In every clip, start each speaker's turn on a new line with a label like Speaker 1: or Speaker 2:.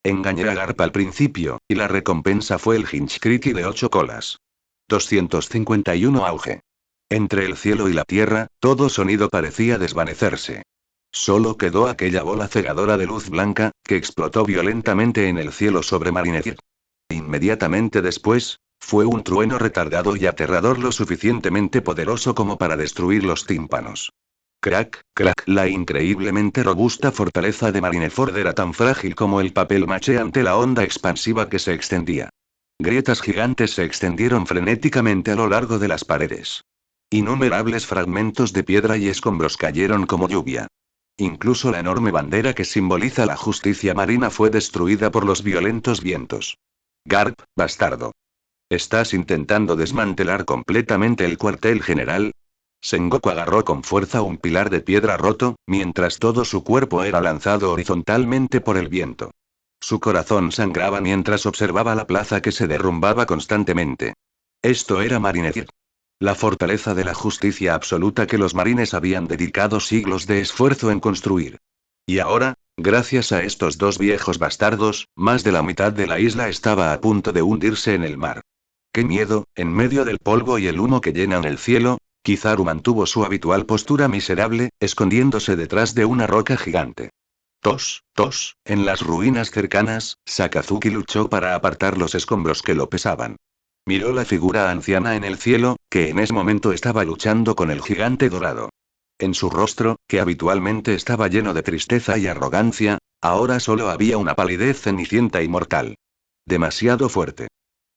Speaker 1: Engañé a Garp al principio, y la recompensa fue el Hinchkriki de 8 colas. 251 auge. Entre el cielo y la tierra, todo sonido parecía desvanecerse. Solo quedó aquella bola cegadora de luz blanca, que explotó violentamente en el cielo sobre Marineford. Inmediatamente después, fue un trueno retardado y aterrador lo suficientemente poderoso como para destruir los tímpanos. Crack, crack, la increíblemente robusta fortaleza de Marineford era tan frágil como el papel maché ante la onda expansiva que se extendía. Grietas gigantes se extendieron frenéticamente a lo largo de las paredes. Innumerables fragmentos de piedra y escombros cayeron como lluvia. Incluso la enorme bandera que simboliza la justicia marina fue destruida por los violentos vientos. Garp, bastardo. ¿Estás intentando desmantelar completamente el cuartel general? Sengoku agarró con fuerza un pilar de piedra roto, mientras todo su cuerpo era lanzado horizontalmente por el viento. Su corazón sangraba mientras observaba la plaza que se derrumbaba constantemente. Esto era Marineford. La fortaleza de la justicia absoluta que los marines habían dedicado siglos de esfuerzo en construir. Y ahora, gracias a estos dos viejos bastardos, más de la mitad de la isla estaba a punto de hundirse en el mar. ¡Qué miedo! En medio del polvo y el humo que llenan el cielo, Kizaru mantuvo su habitual postura miserable, escondiéndose detrás de una roca gigante. Tos, tos, en las ruinas cercanas, Sakazuki luchó para apartar los escombros que lo pesaban. Miró la figura anciana en el cielo, que en ese momento estaba luchando con el gigante dorado. En su rostro, que habitualmente estaba lleno de tristeza y arrogancia, ahora solo había una palidez cenicienta y mortal. Demasiado fuerte.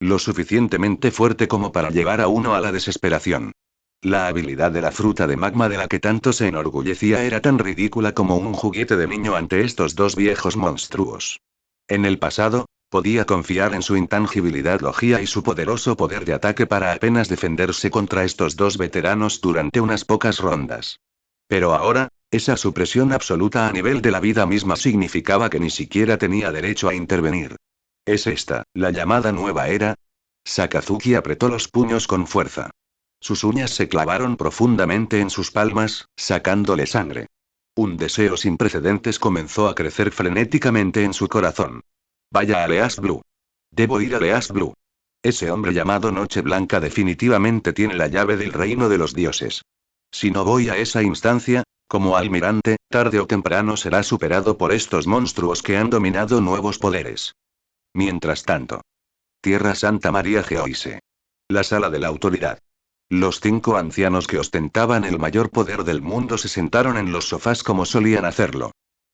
Speaker 1: Lo suficientemente fuerte como para llevar a uno a la desesperación. La habilidad de la fruta de magma de la que tanto se enorgullecía era tan ridícula como un juguete de niño ante estos dos viejos monstruos. En el pasado, podía confiar en su intangibilidad logia y su poderoso poder de ataque para apenas defenderse contra estos dos veteranos durante unas pocas rondas. Pero ahora, esa supresión absoluta a nivel de la vida misma significaba que ni siquiera tenía derecho a intervenir. ¿Es esta, la llamada nueva era? Sakazuki apretó los puños con fuerza. Sus uñas se clavaron profundamente en sus palmas, sacándole sangre. Un deseo sin precedentes comenzó a crecer frenéticamente en su corazón. Vaya a Leas Blue. Debo ir a Leas Blue. Ese hombre llamado Noche Blanca definitivamente tiene la llave del reino de los dioses. Si no voy a esa instancia, como almirante, tarde o temprano será superado por estos monstruos que han dominado nuevos poderes. Mientras tanto. Tierra Santa María Geoise. La sala de la autoridad. Los 5 ancianos que ostentaban el mayor poder del mundo se sentaron en los sofás como solían hacerlo.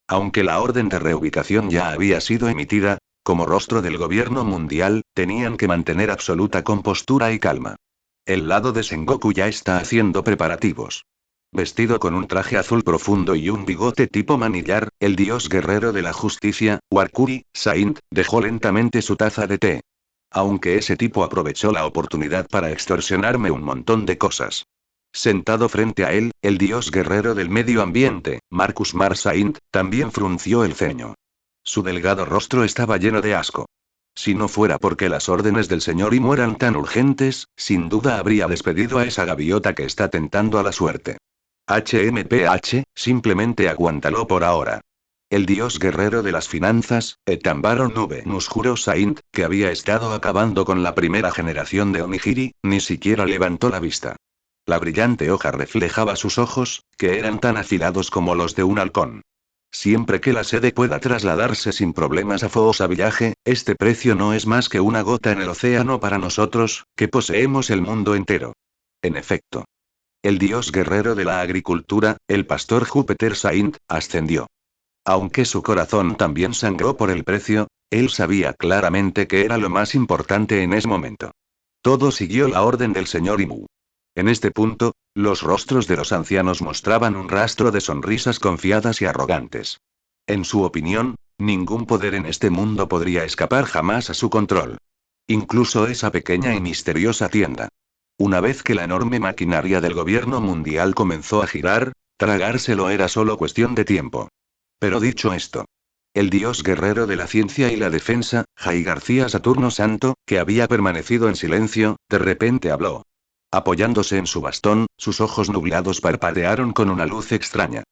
Speaker 1: Aunque la orden de reubicación ya había sido emitida, como rostro del gobierno mundial, tenían que mantener absoluta compostura y calma. El lado de Sengoku ya está haciendo preparativos. Vestido con un traje azul profundo y un bigote tipo manillar, el dios guerrero de la justicia, Warkuri, Saint, dejó lentamente su taza de té. Aunque ese tipo aprovechó la oportunidad para extorsionarme un montón de cosas. Sentado frente a él, el dios guerrero del medio ambiente, Marcus Mar Saint, también frunció el ceño. Su delgado rostro estaba lleno de asco. Si no fuera porque las órdenes del señor Imu eran tan urgentes, sin duda habría despedido a esa gaviota que está tentando a la suerte. HMPH, simplemente aguántalo por ahora. El dios guerrero de las finanzas, Etambaro Nube Nusjuro Saint, que había estado acabando con la primera generación de Onigiri, ni siquiera levantó la vista. La brillante hoja reflejaba sus ojos, que eran tan afilados como los de un halcón. Siempre que la sede pueda trasladarse sin problemas a Foosa Village, este precio no es más que una gota en el océano para nosotros, que poseemos el mundo entero. En efecto. El dios guerrero de la agricultura, el pastor Júpiter Saint, ascendió. Aunque su corazón también sangró por el precio, él sabía claramente que era lo más importante en ese momento. Todo siguió la orden del señor Imu. En este punto, los rostros de los ancianos mostraban un rastro de sonrisas confiadas y arrogantes. En su opinión, ningún poder en este mundo podría escapar jamás a su control. Incluso esa pequeña y misteriosa tienda. Una vez que la enorme maquinaria del gobierno mundial comenzó a girar, tragárselo era solo cuestión de tiempo. Pero dicho esto, el dios guerrero de la ciencia y la defensa, Jai García Saturno Santo, que había permanecido en silencio, de repente habló. Apoyándose en su bastón, sus ojos nublados parpadearon con una luz extraña.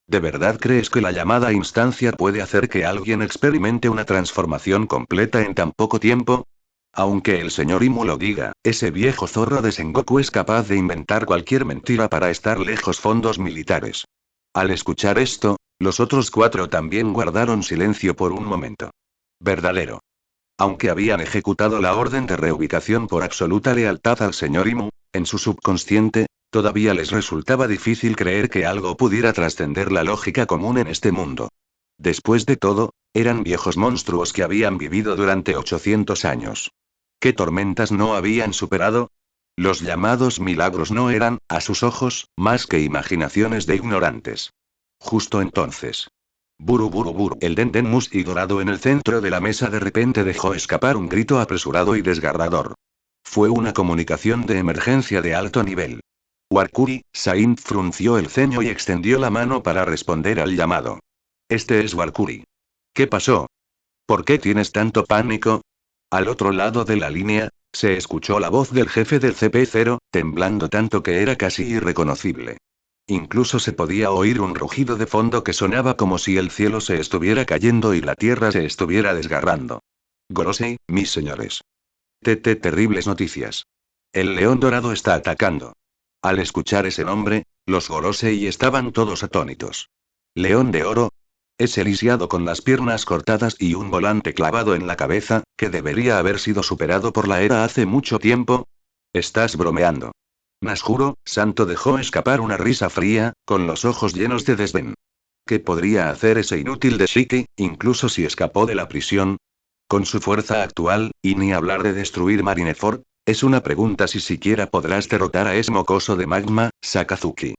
Speaker 1: ¿De verdad crees que la llamada instancia puede hacer que alguien experimente una transformación completa en tan poco tiempo? Aunque el señor Imu lo diga, ese viejo zorro de Sengoku es capaz de inventar cualquier mentira para estar lejos fondos militares. Al escuchar esto, los otros cuatro también guardaron silencio por un momento. Verdadero. Aunque habían ejecutado la orden de reubicación por absoluta lealtad al señor Imu, en su subconsciente, todavía les resultaba difícil creer que algo pudiera trascender la lógica común en este mundo. Después de todo, eran viejos monstruos que habían vivido durante 800 años. ¿Qué tormentas no habían superado? Los llamados milagros no eran, a sus ojos, más que imaginaciones de ignorantes. Justo entonces. Buru buru buru. El Denden Mushi dorado en el centro de la mesa de repente dejó escapar un grito apresurado y desgarrador. Fue una comunicación de emergencia de alto nivel. Warkuri, Saint frunció el ceño y extendió la mano para responder al llamado. Este es Warkuri. ¿Qué pasó? ¿Por qué tienes tanto pánico? Al otro lado de la línea, se escuchó la voz del jefe del CP0, temblando tanto que era casi irreconocible. Incluso se podía oír un rugido de fondo que sonaba como si el cielo se estuviera cayendo y la tierra se estuviera desgarrando. Gorosei, mis señores. Terribles noticias. El león dorado está atacando. Al escuchar ese nombre, los Gorosei estaban todos atónitos. León de oro. Ese lisiado con las piernas cortadas y un volante clavado en la cabeza, que debería haber sido superado por la era hace mucho tiempo. Estás bromeando. Nasjuro, Santo dejó escapar una risa fría, con los ojos llenos de desdén. ¿Qué podría hacer ese inútil de Shiki, incluso si escapó de la prisión? Con su fuerza actual, y ni hablar de destruir Marineford, es una pregunta si siquiera podrás derrotar a ese mocoso de magma, Sakazuki.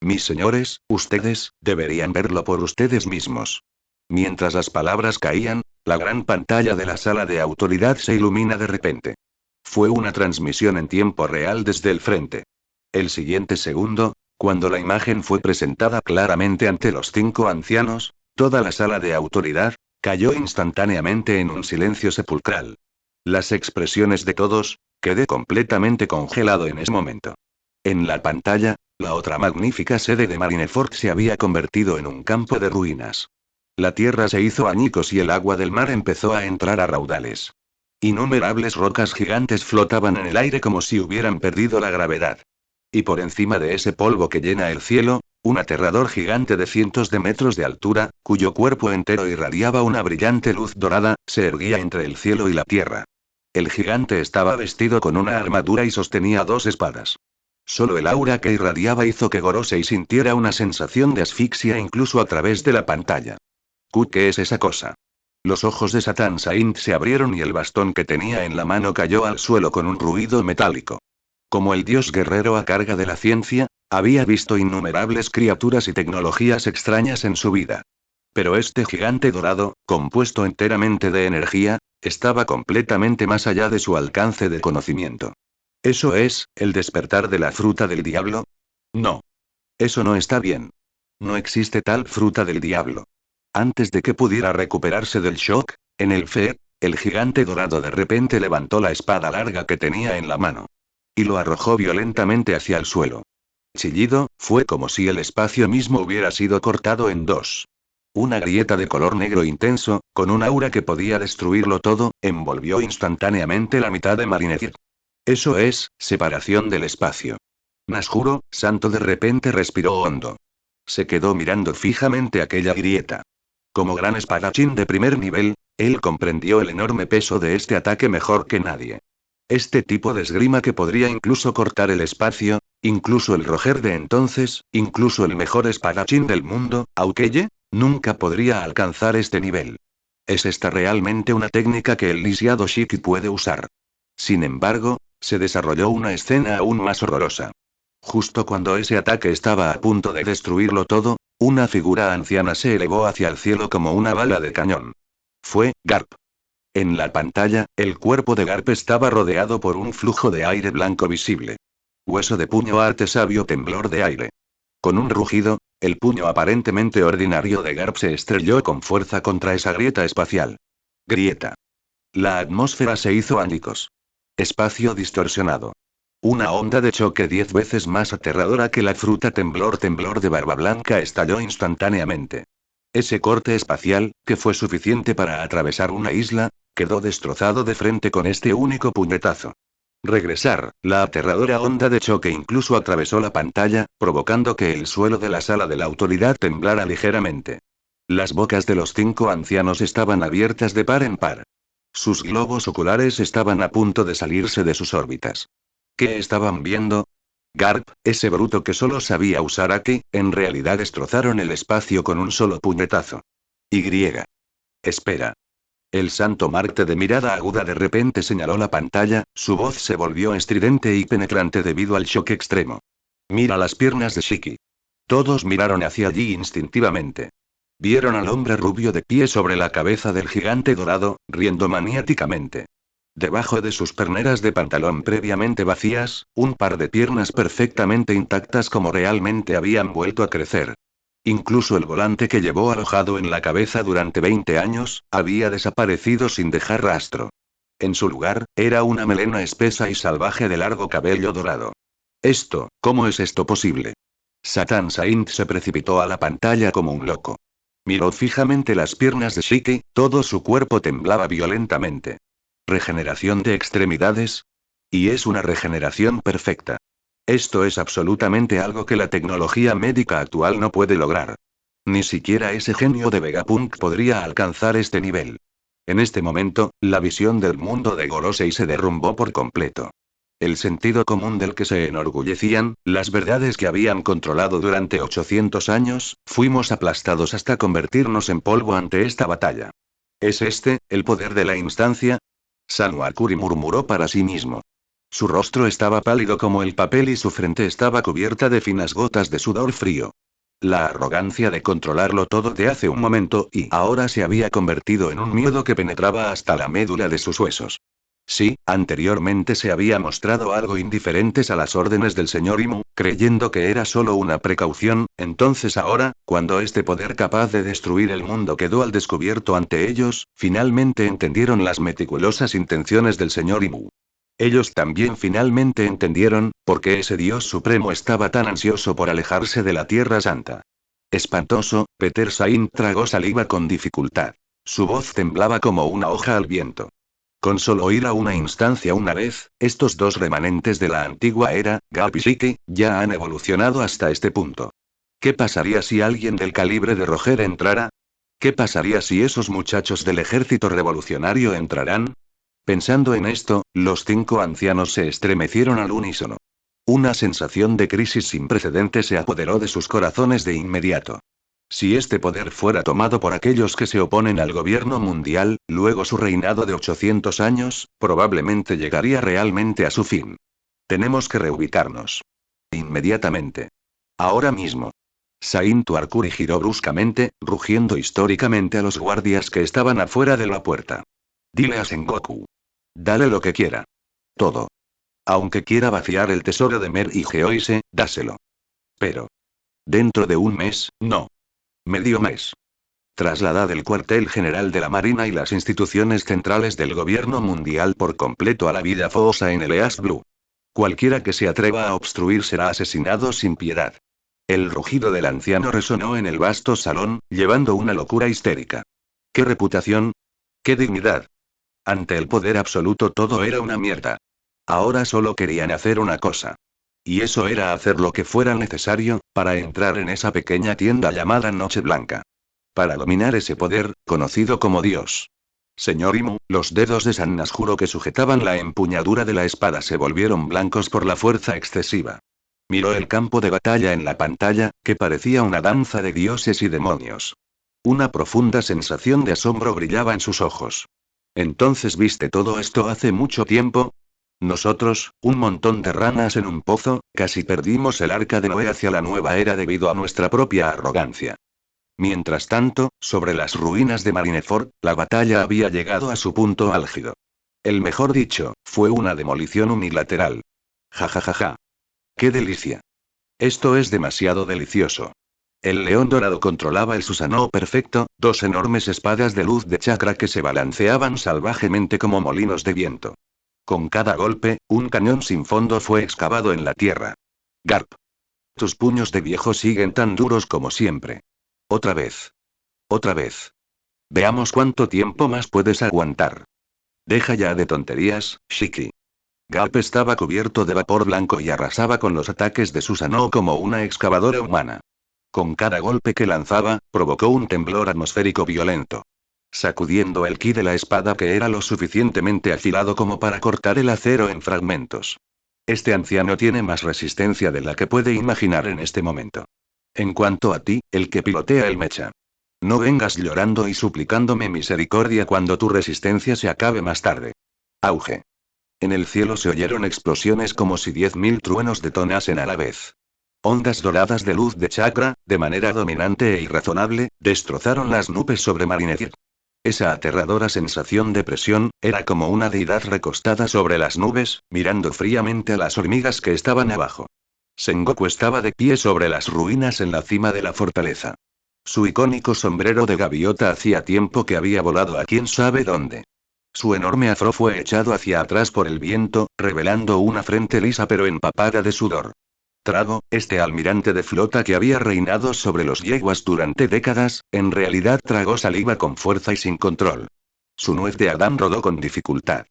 Speaker 1: Mis señores, ustedes, deberían verlo por ustedes mismos. Mientras las palabras caían, la gran pantalla de la sala de autoridad se ilumina de repente. Fue una transmisión en tiempo real desde el frente. El siguiente segundo, cuando la imagen fue presentada claramente ante los 5 ancianos, toda la sala de autoridad cayó instantáneamente en un silencio sepulcral. Las expresiones de todos, quedé completamente congelado en ese momento. En la pantalla, la otra magnífica sede de Marineford se había convertido en un campo de ruinas. La tierra se hizo añicos y el agua del mar empezó a entrar a raudales. Innumerables rocas gigantes flotaban en el aire como si hubieran perdido la gravedad. Y por encima de ese polvo que llena el cielo, un aterrador gigante de cientos de metros de altura, cuyo cuerpo entero irradiaba una brillante luz dorada, se erguía entre el cielo y la tierra. El gigante estaba vestido con una armadura y sostenía 2 espadas. Solo el aura que irradiaba hizo que Gorosei sintiera una sensación de asfixia incluso a través de la pantalla. ¿Qué es esa cosa? Los ojos de Satan Saint se abrieron y el bastón que tenía en la mano cayó al suelo con un ruido metálico. Como el dios guerrero a carga de la ciencia, había visto innumerables criaturas y tecnologías extrañas en su vida. Pero este gigante dorado, compuesto enteramente de energía, estaba completamente más allá de su alcance de conocimiento. ¿Eso es, el despertar de la fruta del diablo? No. Eso no está bien. No existe tal fruta del diablo. Antes de que pudiera recuperarse del shock, en el FED, el gigante dorado de repente levantó la espada larga que tenía en la mano. Y lo arrojó violentamente hacia el suelo. Chillido, fue como si el espacio mismo hubiera sido cortado en 2. Una grieta de color negro intenso, con un aura que podía destruirlo todo, envolvió instantáneamente la mitad de Marineford. Eso es, separación del espacio. Nasjuro, Santo de repente respiró hondo. Se quedó mirando fijamente aquella grieta. Como gran espadachín de primer nivel, él comprendió el enorme peso de este ataque mejor que nadie. Este tipo de esgrima que podría incluso cortar el espacio, incluso el Roger de entonces, incluso el mejor espadachín del mundo, Aokeye, nunca podría alcanzar este nivel. ¿Es esta realmente una técnica que el lisiado Shiki puede usar? Sin embargo, se desarrolló una escena aún más horrorosa. Justo cuando ese ataque estaba a punto de destruirlo todo, una figura anciana se elevó hacia el cielo como una bala de cañón. Fue Garp. En la pantalla, el cuerpo de Garp estaba rodeado por un flujo de aire blanco visible. Hueso de puño arte sabio temblor de aire. Con un rugido, el puño aparentemente ordinario de Garp se estrelló con fuerza contra esa grieta espacial. Grieta. La atmósfera se hizo añicos. Espacio distorsionado. Una onda de choque 10 veces más aterradora que la fruta temblor de Barba Blanca estalló instantáneamente. Ese corte espacial, que fue suficiente para atravesar una isla, quedó destrozado de frente con este único puñetazo. Regresar, la aterradora onda de choque incluso atravesó la pantalla, provocando que el suelo de la sala de la autoridad temblara ligeramente. Las bocas de los 5 ancianos estaban abiertas de par en par. Sus globos oculares estaban a punto de salirse de sus órbitas. ¿Qué estaban viendo? Garp, ese bruto que solo sabía usar Aki, en realidad destrozaron el espacio con un solo puñetazo. Y. Espera. El santo Marte de mirada aguda de repente señaló la pantalla, su voz se volvió estridente y penetrante debido al shock extremo. Mira las piernas de Shiki. Todos miraron hacia allí instintivamente. Vieron al hombre rubio de pie sobre la cabeza del gigante dorado, riendo maniáticamente. Debajo de sus perneras de pantalón previamente vacías, un par de piernas perfectamente intactas como realmente habían vuelto a crecer. Incluso el volante que llevó alojado en la cabeza durante 20 años, había desaparecido sin dejar rastro. En su lugar, era una melena espesa y salvaje de largo cabello dorado. ¿Cómo es esto posible? Satan Saint se precipitó a la pantalla como un loco. Miró fijamente las piernas de Shiki, todo su cuerpo temblaba violentamente. ¿Regeneración de extremidades? Y es una regeneración perfecta. Esto es absolutamente algo que la tecnología médica actual no puede lograr. Ni siquiera ese genio de Vegapunk podría alcanzar este nivel. En este momento, la visión del mundo de Gorosei se derrumbó por completo. El sentido común del que se enorgullecían, las verdades que habían controlado durante 800 años, fuimos aplastados hasta convertirnos en polvo ante esta batalla. ¿Es este, el poder de la instancia? Sanuakuri murmuró para sí mismo. Su rostro estaba pálido como el papel y su frente estaba cubierta de finas gotas de sudor frío. La arrogancia de controlarlo todo de hace un momento y ahora se había convertido en un miedo que penetraba hasta la médula de sus huesos. Sí, anteriormente se había mostrado algo indiferentes a las órdenes del señor Imu, creyendo que era solo una precaución, entonces ahora, cuando este poder capaz de destruir el mundo quedó al descubierto ante ellos, finalmente entendieron las meticulosas intenciones del señor Imu. Ellos también finalmente entendieron, por qué ese Dios Supremo estaba tan ansioso por alejarse de la Tierra Santa. Espantoso, Peter Saint tragó saliva con dificultad. Su voz temblaba como una hoja al viento. Con solo ir a una instancia una vez, estos dos remanentes de la antigua era, Garp y Shiki, ya han evolucionado hasta este punto. ¿Qué pasaría si alguien del calibre de Roger entrara? ¿Qué pasaría si esos muchachos del ejército revolucionario entrarán? Pensando en esto, los 5 ancianos se estremecieron al unísono. Una sensación de crisis sin precedentes se apoderó de sus corazones de inmediato. Si este poder fuera tomado por aquellos que se oponen al gobierno mundial, luego su reinado de 800 años, probablemente llegaría realmente a su fin. Tenemos que reubicarnos. Inmediatamente. Ahora mismo. Saint Arcuri giró bruscamente, rugiendo históricamente a los guardias que estaban afuera de la puerta. Dile a Sengoku. Dale lo que quiera. Todo. Aunque quiera vaciar el tesoro de Mer y Geoise, dáselo. Pero. Dentro de un mes, no. Medio mes. Trasladad el cuartel general de la Marina y las instituciones centrales del gobierno mundial por completo a la vida fosa en el East Blue. Cualquiera que se atreva a obstruir será asesinado sin piedad. El rugido del anciano resonó en el vasto salón, llevando una locura histérica. ¿Qué reputación? ¿Qué dignidad? Ante el poder absoluto todo era una mierda. Ahora solo querían hacer una cosa. Y eso era hacer lo que fuera necesario, para entrar en esa pequeña tienda llamada Noche Blanca. Para dominar ese poder, conocido como Dios. Señor Imu, los dedos de San Nasjuro que sujetaban la empuñadura de la espada se volvieron blancos por la fuerza excesiva. Miró el campo de batalla en la pantalla, que parecía una danza de dioses y demonios. Una profunda sensación de asombro brillaba en sus ojos. ¿Entonces viste todo esto hace mucho tiempo? Nosotros, un montón de ranas en un pozo, casi perdimos el arca de Noé hacia la nueva era debido a nuestra propia arrogancia. Mientras tanto, sobre las ruinas de Marineford, la batalla había llegado a su punto álgido. El mejor dicho, fue una demolición unilateral. Ja ja ja ja. ¡Qué delicia! Esto es demasiado delicioso. El león dorado controlaba el Susanoo perfecto, dos enormes espadas de luz de chakra que se balanceaban salvajemente como molinos de viento. Con cada golpe, un cañón sin fondo fue excavado en la tierra. Garp. Tus puños de viejo siguen tan duros como siempre. Otra vez. Otra vez. Veamos cuánto tiempo más puedes aguantar. Deja ya de tonterías, Shiki. Garp estaba cubierto de vapor blanco y arrasaba con los ataques de Susanoo como una excavadora humana. Con cada golpe que lanzaba, provocó un temblor atmosférico violento. Sacudiendo el ki de la espada que era lo suficientemente afilado como para cortar el acero en fragmentos. Este anciano tiene más resistencia de la que puede imaginar en este momento. En cuanto a ti, el que pilotea el mecha. No vengas llorando y suplicándome misericordia cuando tu resistencia se acabe más tarde. Auge. En el cielo se oyeron explosiones como si 10.000 truenos detonasen a la vez. Ondas doradas de luz de chakra, de manera dominante e irrazonable, destrozaron las nubes sobre Marineford. Esa aterradora sensación de presión, era como una deidad recostada sobre las nubes, mirando fríamente a las hormigas que estaban abajo. Sengoku estaba de pie sobre las ruinas en la cima de la fortaleza. Su icónico sombrero de gaviota hacía tiempo que había volado a quién sabe dónde. Su enorme afro fue echado hacia atrás por el viento, revelando una frente lisa pero empapada de sudor. Trago, este almirante de flota que había reinado sobre los yeguas durante décadas, en realidad tragó saliva con fuerza y sin control. Su nuez de Adán rodó con dificultad.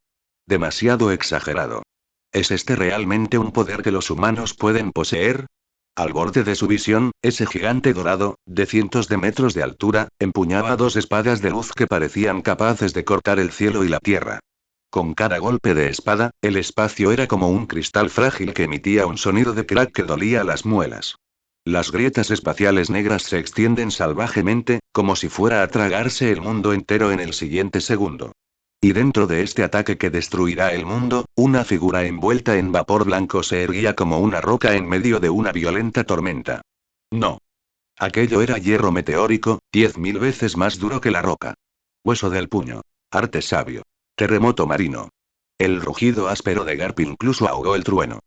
Speaker 1: Demasiado exagerado. ¿Es este realmente un poder que los humanos pueden poseer? Al borde de su visión, ese gigante dorado, de cientos de metros de altura, empuñaba dos espadas de luz que parecían capaces de cortar el cielo y la tierra. Con cada golpe de espada, el espacio era como un cristal frágil que emitía un sonido de crack que dolía las muelas. Las grietas espaciales negras se extienden salvajemente, como si fuera a tragarse el mundo entero en el siguiente segundo. Y dentro de este ataque que destruirá el mundo, una figura envuelta en vapor blanco se erguía como una roca en medio de una violenta tormenta. No. Aquello era hierro meteórico, 10.000 veces más duro que la roca. Hueso del puño. Arte sabio. Terremoto marino. El rugido áspero de Garp incluso ahogó el trueno.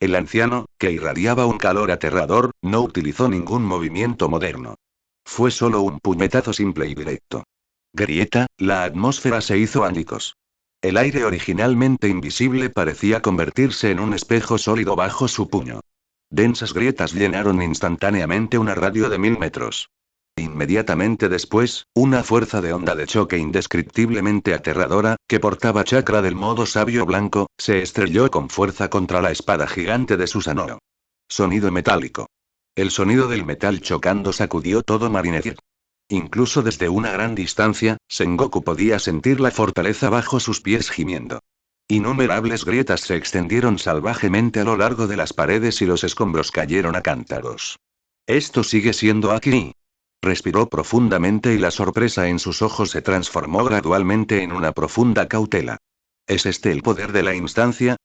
Speaker 1: El anciano, que irradiaba un calor aterrador, no utilizó ningún movimiento moderno. Fue solo un puñetazo simple y directo. Grieta, la atmósfera se hizo ánicos. El aire originalmente invisible parecía convertirse en un espejo sólido bajo su puño. Densas grietas llenaron instantáneamente una radio de 1000 metros. Inmediatamente después, una fuerza de onda de choque indescriptiblemente aterradora, que portaba chakra del modo sabio blanco, se estrelló con fuerza contra la espada gigante de Susanoo. Sonido metálico. El sonido del metal chocando sacudió todo Marineford. Incluso desde una gran distancia, Sengoku podía sentir la fortaleza bajo sus pies gimiendo. Innumerables grietas se extendieron salvajemente a lo largo de las paredes y los escombros cayeron a cántaros. Esto sigue siendo aquí. Respiró profundamente y la sorpresa en sus ojos se transformó gradualmente en una profunda cautela. ¿Es este el poder de la instancia?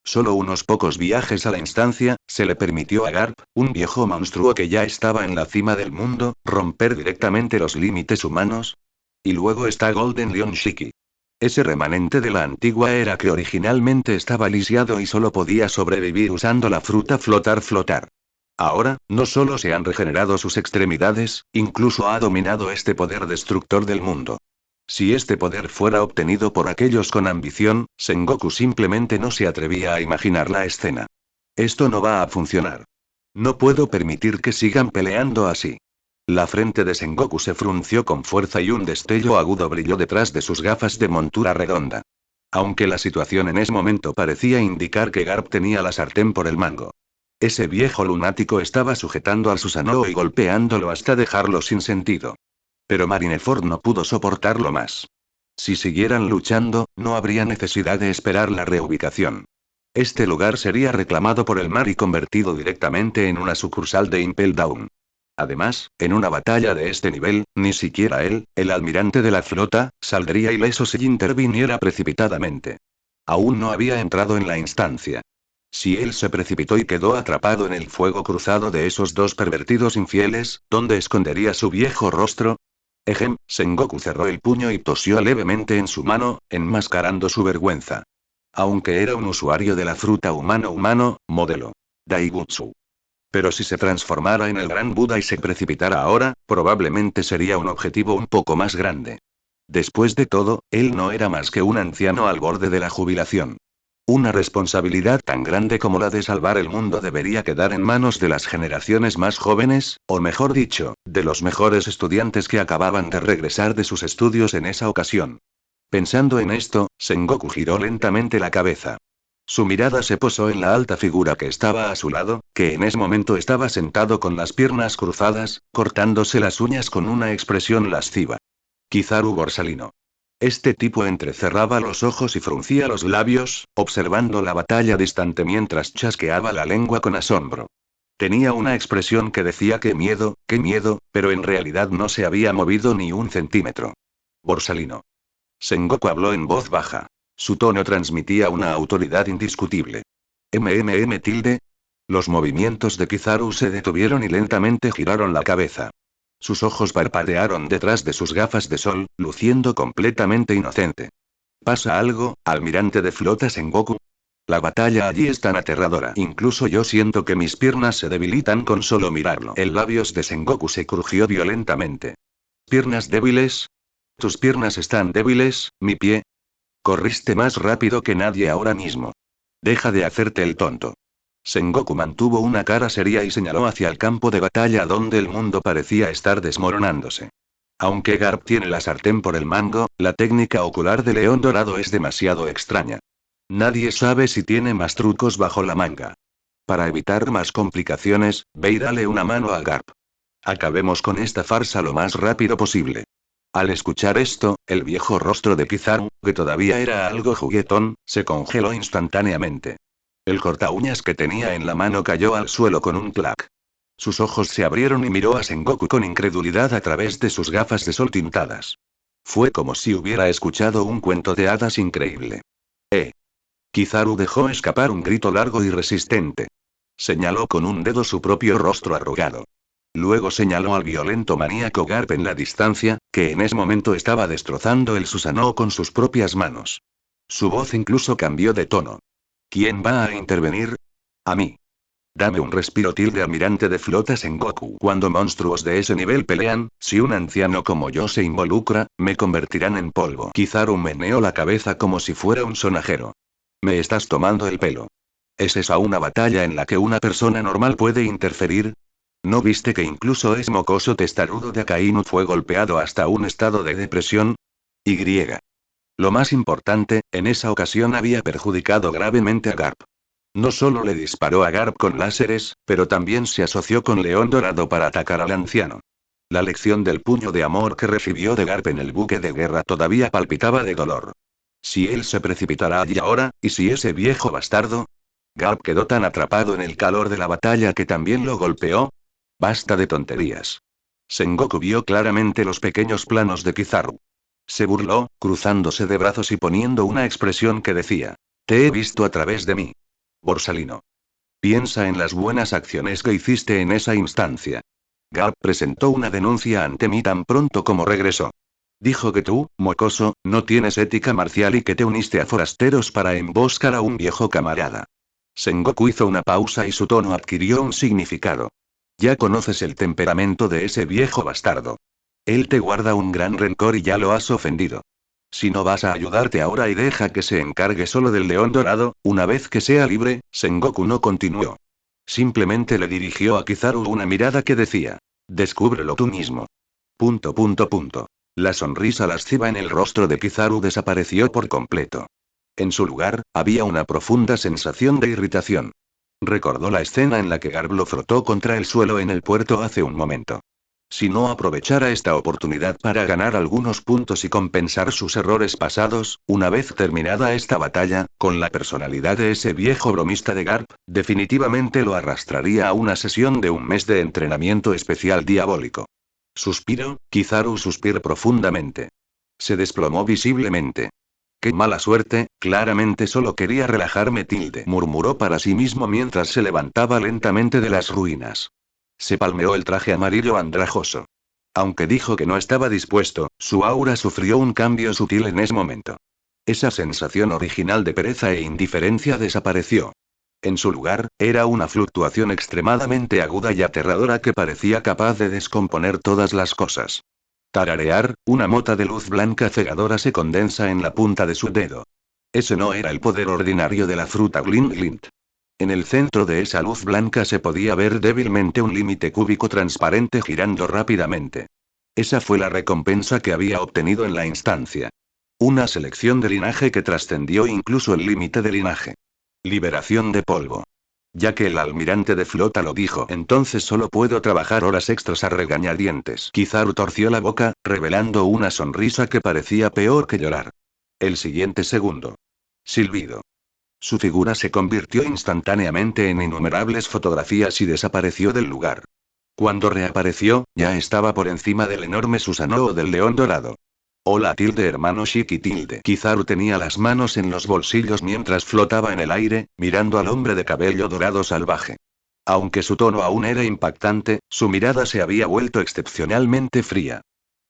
Speaker 1: Solo unos pocos viajes a la instancia, se le permitió a Garp, un viejo monstruo que ya estaba en la cima del mundo, romper directamente los límites humanos. Y luego está Golden Lion Shiki. Ese remanente de la antigua era que originalmente estaba lisiado y solo podía sobrevivir usando la fruta flotar. Ahora, no solo se han regenerado sus extremidades, incluso ha dominado este poder destructor del mundo. Si este poder fuera obtenido por aquellos con ambición, Sengoku simplemente no se atrevía a imaginar la escena. Esto no va a funcionar. No puedo permitir que sigan peleando así. La frente de Sengoku se frunció con fuerza y un destello agudo brilló detrás de sus gafas de montura redonda. Aunque la situación en ese momento parecía indicar que Garp tenía la sartén por el mango. Ese viejo lunático estaba sujetando al Susanoo y golpeándolo hasta dejarlo sin sentido. Pero Marineford no pudo soportarlo más. Si siguieran luchando, no habría necesidad de esperar la reubicación. Este lugar sería reclamado por el mar y convertido directamente en una sucursal de Impel Down. Además, en una batalla de este nivel, ni siquiera él, el almirante de la flota, saldría ileso si interviniera precipitadamente. Aún no había entrado en la instancia. Si él se precipitó y quedó atrapado en el fuego cruzado de esos dos pervertidos infieles, ¿dónde escondería su viejo rostro? Sengoku cerró el puño y tosió levemente en su mano, enmascarando su vergüenza. Aunque era un usuario de la fruta humano, modelo Daigutsu. Pero si se transformara en el gran Buda y se precipitara ahora, probablemente sería un objetivo un poco más grande. Después de todo, él no era más que un anciano al borde de la jubilación. Una responsabilidad tan grande como la de salvar el mundo debería quedar en manos de las generaciones más jóvenes, o mejor dicho, de los mejores estudiantes que acababan de regresar de sus estudios en esa ocasión. Pensando en esto, Sengoku giró lentamente la cabeza. Su mirada se posó en la alta figura que estaba a su lado, que en ese momento estaba sentado con las piernas cruzadas, cortándose las uñas con una expresión lasciva. Kizaru Borsalino. Este tipo entrecerraba los ojos y fruncía los labios, observando la batalla distante mientras chasqueaba la lengua con asombro. Tenía una expresión que decía qué miedo, pero en realidad no se había movido ni un centímetro. Borsalino. Sengoku habló en voz baja. Su tono transmitía una autoridad indiscutible. Tilde. Los movimientos de Kizaru se detuvieron y lentamente giraron la cabeza. Sus ojos parpadearon detrás de sus gafas de sol, luciendo completamente inocente. ¿Pasa algo, almirante de flota Sengoku? La batalla allí es tan aterradora. Incluso yo siento que mis piernas se debilitan con solo mirarlo. El labios de Sengoku se crujió violentamente. ¿Piernas débiles? ¿Tus piernas están débiles, mi pie? Corriste más rápido que nadie ahora mismo. Deja de hacerte el tonto. Sengoku mantuvo una cara seria y señaló hacia el campo de batalla donde el mundo parecía estar desmoronándose. Aunque Garp tiene la sartén por el mango, la técnica ocular de León Dorado es demasiado extraña. Nadie sabe si tiene más trucos bajo la manga. Para evitar más complicaciones, ve y dale una mano a Garp. Acabemos con esta farsa lo más rápido posible. Al escuchar esto, el viejo rostro de Kizaru, que todavía era algo juguetón, se congeló instantáneamente. El cortaúñas que tenía en la mano cayó al suelo con un clac. Sus ojos se abrieron y miró a Sengoku con incredulidad a través de sus gafas de sol tintadas. Fue como si hubiera escuchado un cuento de hadas increíble. Kizaru dejó escapar un grito largo y resistente. Señaló con un dedo su propio rostro arrugado. Luego señaló al violento maníaco Garp en la distancia, que en ese momento estaba destrozando el Susanoo con sus propias manos. Su voz incluso cambió de tono. ¿Quién va a intervenir? A mí. Dame un respiro almirante de flota Sengoku. Cuando monstruos de ese nivel pelean, si un anciano como yo se involucra, me convertirán en polvo. Kizaru meneó la cabeza como si fuera un sonajero. Me estás tomando el pelo. ¿Es esa una batalla en la que una persona normal puede interferir? ¿No viste que incluso ese mocoso testarudo de Akainu fue golpeado hasta un estado de depresión? Y. Lo más importante, en esa ocasión había perjudicado gravemente a Garp. No solo le disparó a Garp con láseres, pero también se asoció con León Dorado para atacar al anciano. La lección del puño de amor que recibió de Garp en el buque de guerra todavía palpitaba de dolor. Si él se precipitará allí ahora, ¿y si ese viejo bastardo? Garp quedó tan atrapado en el calor de la batalla que también lo golpeó. Basta de tonterías. Sengoku vio claramente los pequeños planos de Kizaru. Se burló, cruzándose de brazos y poniendo una expresión que decía: te he visto a través de mí. Borsalino. Piensa en las buenas acciones que hiciste en esa instancia. Garp presentó una denuncia ante mí tan pronto como regresó. Dijo que tú, mocoso, no tienes ética marcial y que te uniste a forasteros para emboscar a un viejo camarada. Sengoku hizo una pausa y su tono adquirió un significado. Ya conoces el temperamento de ese viejo bastardo. Él te guarda un gran rencor y ya lo has ofendido. Si no vas a ayudarte ahora y deja que se encargue solo del León Dorado, una vez que sea libre, Sengoku no continuó. Simplemente le dirigió a Kizaru una mirada que decía: descúbrelo tú mismo. ... La sonrisa lasciva en el rostro de Kizaru desapareció por completo. En su lugar, había una profunda sensación de irritación. Recordó la escena en la que Garp lo frotó contra el suelo en el puerto hace un momento. Si no aprovechara esta oportunidad para ganar algunos puntos y compensar sus errores pasados, una vez terminada esta batalla, con la personalidad de ese viejo bromista de Garp, definitivamente lo arrastraría a una sesión de un mes de entrenamiento especial diabólico. Suspiró, Kizaru suspiró profundamente. Se desplomó visiblemente. Qué mala suerte, claramente solo quería relajarme, murmuró para sí mismo mientras se levantaba lentamente de las ruinas. Se palmeó el traje amarillo andrajoso. Aunque dijo que no estaba dispuesto, su aura sufrió un cambio sutil en ese momento. Esa sensación original de pereza e indiferencia desapareció. En su lugar, era una fluctuación extremadamente aguda y aterradora que parecía capaz de descomponer todas las cosas. Tararear, una mota de luz blanca cegadora se condensa en la punta de su dedo. Ese no era el poder ordinario de la fruta Glint Glint. En el centro de esa luz blanca se podía ver débilmente un límite cúbico transparente girando rápidamente. Esa fue la recompensa que había obtenido en la instancia. Una selección de linaje que trascendió incluso el límite de linaje. Liberación de polvo. Ya que el almirante de flota lo dijo, entonces solo puedo trabajar horas extras a regañadientes. Kizaru torció la boca, revelando una sonrisa que parecía peor que llorar. El siguiente segundo. Silbido. Su figura se convirtió instantáneamente en innumerables fotografías y desapareció del lugar. Cuando reapareció, ya estaba por encima del enorme Susanoo del león dorado. Hola tilde hermano Shiki tilde. Kizaru tenía las manos en los bolsillos mientras flotaba en el aire, mirando al hombre de cabello dorado salvaje. Aunque su tono aún era impactante, su mirada se había vuelto excepcionalmente fría.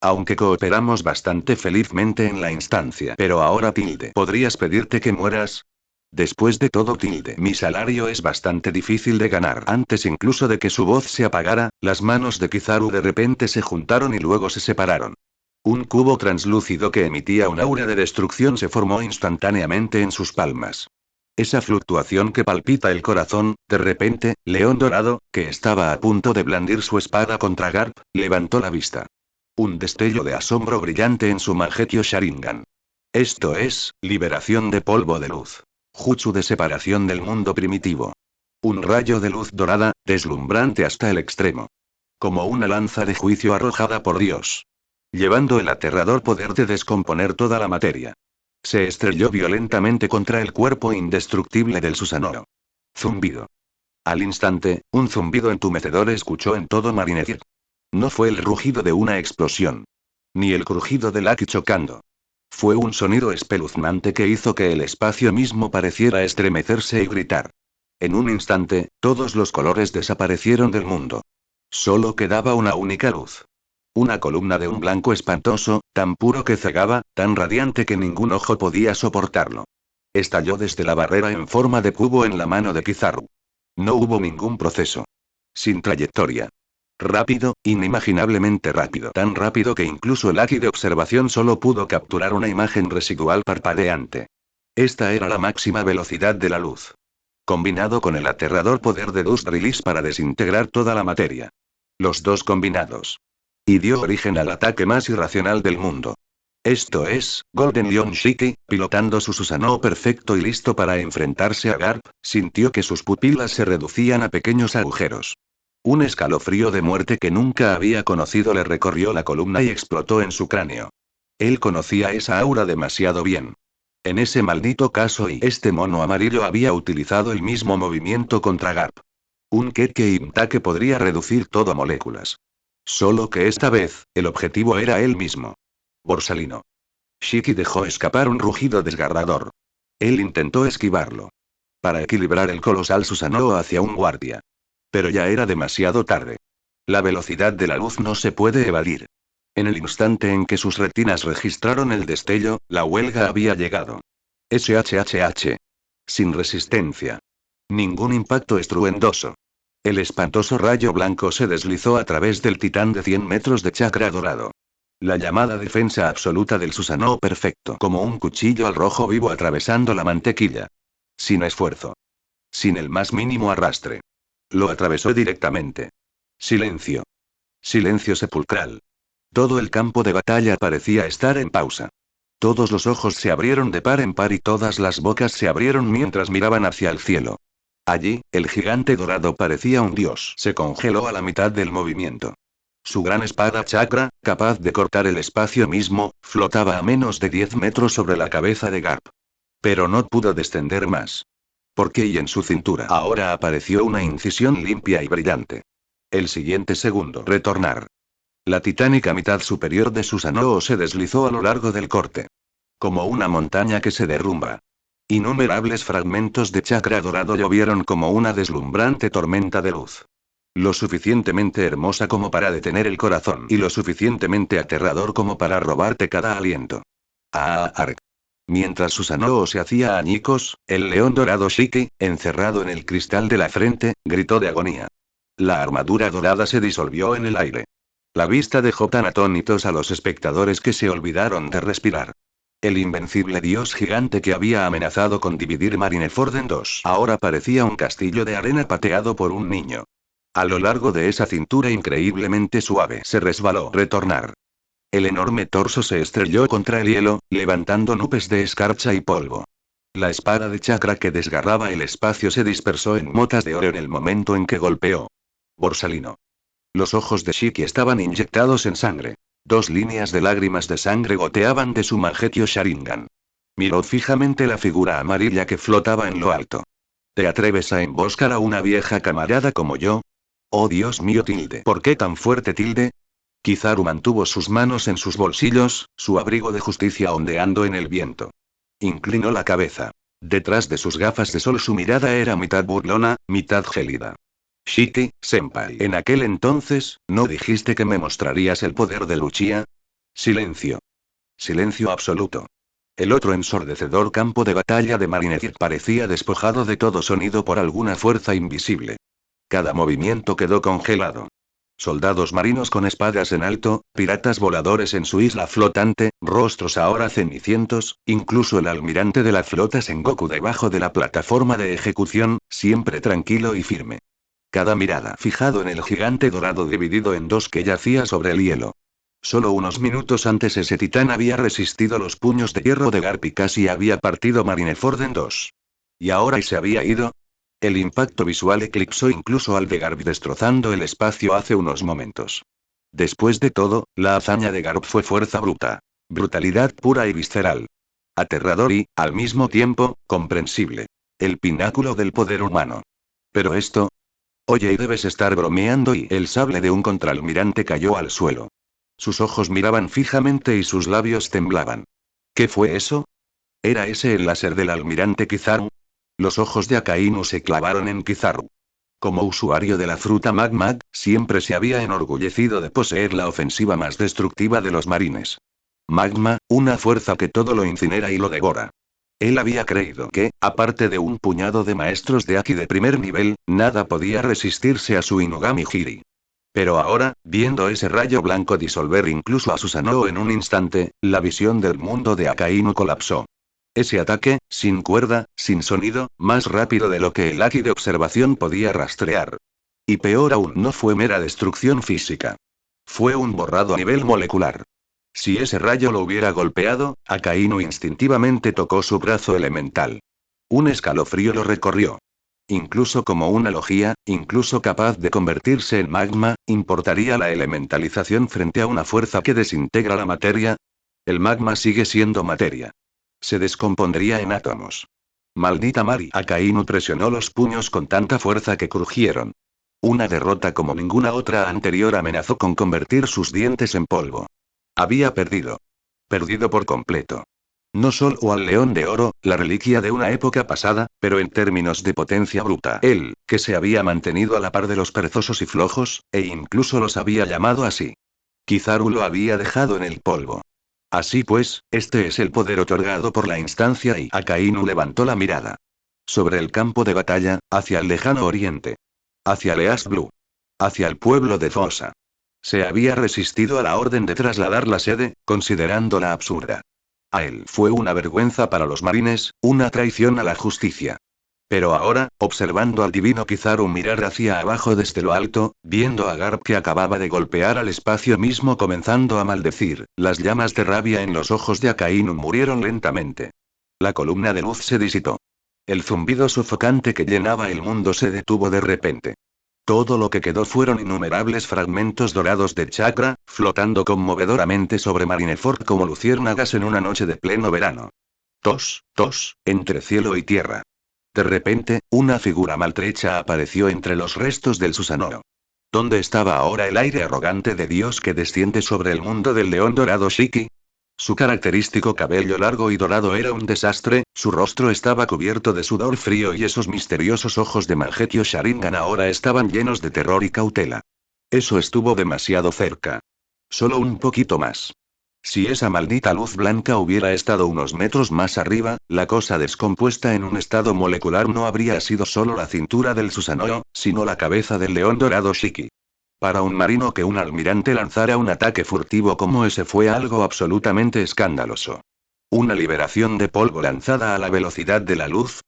Speaker 1: Aunque cooperamos bastante felizmente en la instancia. Pero ahora tilde. ¿Podrías pedirte que mueras? Después de todo tilde, mi salario es bastante difícil de ganar. Antes incluso de que su voz se apagara, las manos de Kizaru de repente se juntaron y luego se separaron. Un cubo translúcido que emitía un aura de destrucción se formó instantáneamente en sus palmas. Esa fluctuación que palpita el corazón, de repente, León Dorado, que estaba a punto de blandir su espada contra Garp, levantó la vista. Un destello de asombro brillante en su Mangekyō Sharingan. Esto es, liberación de polvo de luz. Jutsu de separación del mundo primitivo. Un rayo de luz dorada, deslumbrante hasta el extremo. Como una lanza de juicio arrojada por Dios. Llevando el aterrador poder de descomponer toda la materia. Se estrelló violentamente contra el cuerpo indestructible del Susanoo. Zumbido. Al instante, un zumbido entumecedor escuchó en todo Marineford. No fue el rugido de una explosión. Ni el crujido del Aki chocando. Fue un sonido espeluznante que hizo que el espacio mismo pareciera estremecerse y gritar. En un instante, todos los colores desaparecieron del mundo. Solo quedaba una única luz. Una columna de un blanco espantoso, tan puro que cegaba, tan radiante que ningún ojo podía soportarlo. Estalló desde la barrera en forma de cubo en la mano de Kizaru. No hubo ningún proceso. Sin trayectoria. Rápido, inimaginablemente rápido. Tan rápido que incluso el Aki de observación solo pudo capturar una imagen residual parpadeante. Esta era la máxima velocidad de la luz. Combinado con el aterrador poder de Dust Release para desintegrar toda la materia. Los dos combinados. Y dio origen al ataque más irracional del mundo. Esto es, Golden Lion Shiki, pilotando su Susanoo perfecto y listo para enfrentarse a Garp, sintió que sus pupilas se reducían a pequeños agujeros. Un escalofrío de muerte que nunca había conocido le recorrió la columna y explotó en su cráneo. Él conocía esa aura demasiado bien. En ese maldito caso y este mono amarillo había utilizado el mismo movimiento contra Garp. Un Kekkei Imta que podría reducir todo a moléculas. Solo que esta vez, el objetivo era él mismo. Borsalino. Shiki dejó escapar un rugido desgarrador. Él intentó esquivarlo. Para equilibrar el colosal Susanoo hacia un guardia. Pero ya era demasiado tarde. La velocidad de la luz no se puede evadir. En el instante en que sus retinas registraron el destello, la huelga había llegado. SHHH. Sin resistencia. Ningún impacto estruendoso. El espantoso rayo blanco se deslizó a través del titán de 100 metros de chakra dorado. La llamada defensa absoluta del Susanoo perfecto, como un cuchillo al rojo vivo atravesando la mantequilla. Sin esfuerzo. Sin el más mínimo arrastre. Lo atravesó directamente. Silencio. Silencio sepulcral. Todo el campo de batalla parecía estar en pausa. Todos los ojos se abrieron de par en par y todas las bocas se abrieron mientras miraban hacia el cielo. Allí, el gigante dorado parecía un dios. Se congeló a la mitad del movimiento. Su gran espada chakra, capaz de cortar el espacio mismo, flotaba a menos de 10 metros sobre la cabeza de Garp. Pero no pudo descender más. Porque y en su cintura ahora apareció una incisión limpia y brillante. El siguiente segundo. Retornar. La titánica mitad superior de Susanoo se deslizó a lo largo del corte. Como una montaña que se derrumba. Innumerables fragmentos de chakra dorado llovieron como una deslumbrante tormenta de luz. Lo suficientemente hermosa como para detener el corazón y lo suficientemente aterrador como para robarte cada aliento. Arg. Mientras Susanoo se hacía añicos, el león dorado Shiki, encerrado en el cristal de la frente, gritó de agonía. La armadura dorada se disolvió en el aire. La vista dejó tan atónitos a los espectadores que se olvidaron de respirar. El invencible dios gigante que había amenazado con dividir Marineford en dos ahora parecía un castillo de arena pateado por un niño. A lo largo de esa cintura increíblemente suave se resbaló retornar. El enorme torso se estrelló contra el hielo, levantando nubes de escarcha y polvo. La espada de chakra que desgarraba el espacio se dispersó en motas de oro en el momento en que golpeó. Borsalino. Los ojos de Shiki estaban inyectados en sangre. 2 líneas de lágrimas de sangre goteaban de su Mangekyō Sharingan. Miró fijamente la figura amarilla que flotaba en lo alto. ¿Te atreves a emboscar a una vieja camarada como yo? Oh Dios mío, tilde. ¿Por qué tan fuerte, tilde? Kizaru mantuvo sus manos en sus bolsillos, su abrigo de justicia ondeando en el viento. Inclinó la cabeza. Detrás de sus gafas de sol su mirada era mitad burlona, mitad gélida. Shiki, senpai. En aquel entonces, ¿no dijiste que me mostrarías el poder de Luchia? Silencio. Silencio absoluto. El otro ensordecedor campo de batalla de Marineford parecía despojado de todo sonido por alguna fuerza invisible. Cada movimiento quedó congelado. Soldados marinos con espadas en alto, piratas voladores en su isla flotante, rostros ahora cenicientos, incluso el almirante de la flota Sengoku debajo de la plataforma de ejecución, siempre tranquilo y firme. Cada mirada fijado en el gigante dorado dividido en dos que yacía sobre el hielo. Solo unos minutos antes ese titán había resistido los puños de hierro de Garp y casi había partido Marineford en dos. ¿Y ahora se había ido? El impacto visual eclipsó incluso al de Garp destrozando el espacio hace unos momentos. Después de todo, la hazaña de Garp fue fuerza bruta. Brutalidad pura y visceral. Aterrador y, al mismo tiempo, comprensible. El pináculo del poder humano. Pero esto... Oye, y debes estar bromeando, y el sable de un contraalmirante cayó al suelo. Sus ojos miraban fijamente y sus labios temblaban. ¿Qué fue eso? ¿Era ese el láser del almirante Kizaru? Los ojos de Akainu se clavaron en Kizaru. Como usuario de la fruta Mag-Mag, siempre se había enorgullecido de poseer la ofensiva más destructiva de los marines. Magma, una fuerza que todo lo incinera y lo devora. Él había creído que, aparte de un puñado de maestros de Aki de primer nivel, nada podía resistirse a su Inugami Hiri. Pero ahora, viendo ese rayo blanco disolver incluso a Susanoo en un instante, la visión del mundo de Akainu colapsó. Ese ataque, sin cuerda, sin sonido, más rápido de lo que el Aki de observación podía rastrear. Y peor aún, no fue mera destrucción física. Fue un borrado a nivel molecular. Si ese rayo lo hubiera golpeado, Akainu instintivamente tocó su brazo elemental. Un escalofrío lo recorrió. Incluso como una logía, incluso capaz de convertirse en magma, ¿importaría la elementalización frente a una fuerza que desintegra la materia? El magma sigue siendo materia. Se descompondría en átomos. Maldita Mari. Akainu presionó los puños con tanta fuerza que crujieron. Una derrota como ninguna otra anterior amenazó con convertir sus dientes en polvo. Había perdido. Perdido por completo. No solo al León de Oro, la reliquia de una época pasada, pero en términos de potencia bruta. Él, que se había mantenido a la par de los perezosos y flojos, e incluso los había llamado así. Kizaru lo había dejado en el polvo. Así pues, este es el poder otorgado por la instancia y Akainu levantó la mirada. Sobre el campo de batalla, hacia el lejano oriente. Hacia Leas Blue. Hacia el pueblo de Fosa. Se había resistido a la orden de trasladar la sede, considerándola absurda. A él fue una vergüenza para los marines, una traición a la justicia. Pero ahora, observando al divino Kizaru mirar hacia abajo desde lo alto, viendo a Garp que acababa de golpear al espacio mismo comenzando a maldecir, las llamas de rabia en los ojos de Akainu murieron lentamente. La columna de luz se disipó. El zumbido sofocante que llenaba el mundo se detuvo de repente. Todo lo que quedó fueron innumerables fragmentos dorados de chakra, flotando conmovedoramente sobre Marineford como luciérnagas en una noche de pleno verano. Tos, tos, entre cielo y tierra. De repente, una figura maltrecha apareció entre los restos del Susanoo. ¿Dónde estaba ahora el aire arrogante de Dios que desciende sobre el mundo del león dorado Shiki? Su característico cabello largo y dorado era un desastre, su rostro estaba cubierto de sudor frío y esos misteriosos ojos de Mangekyō Sharingan ahora estaban llenos de terror y cautela. Eso estuvo demasiado cerca. Solo un poquito más. Si esa maldita luz blanca hubiera estado unos metros más arriba, la cosa descompuesta en un estado molecular no habría sido solo la cintura del Susanoo, sino la cabeza del león dorado Shiki. Para un marino que un almirante lanzara un ataque furtivo como ese fue algo absolutamente escandaloso. ¿Una liberación de polvo lanzada a la velocidad de la luz?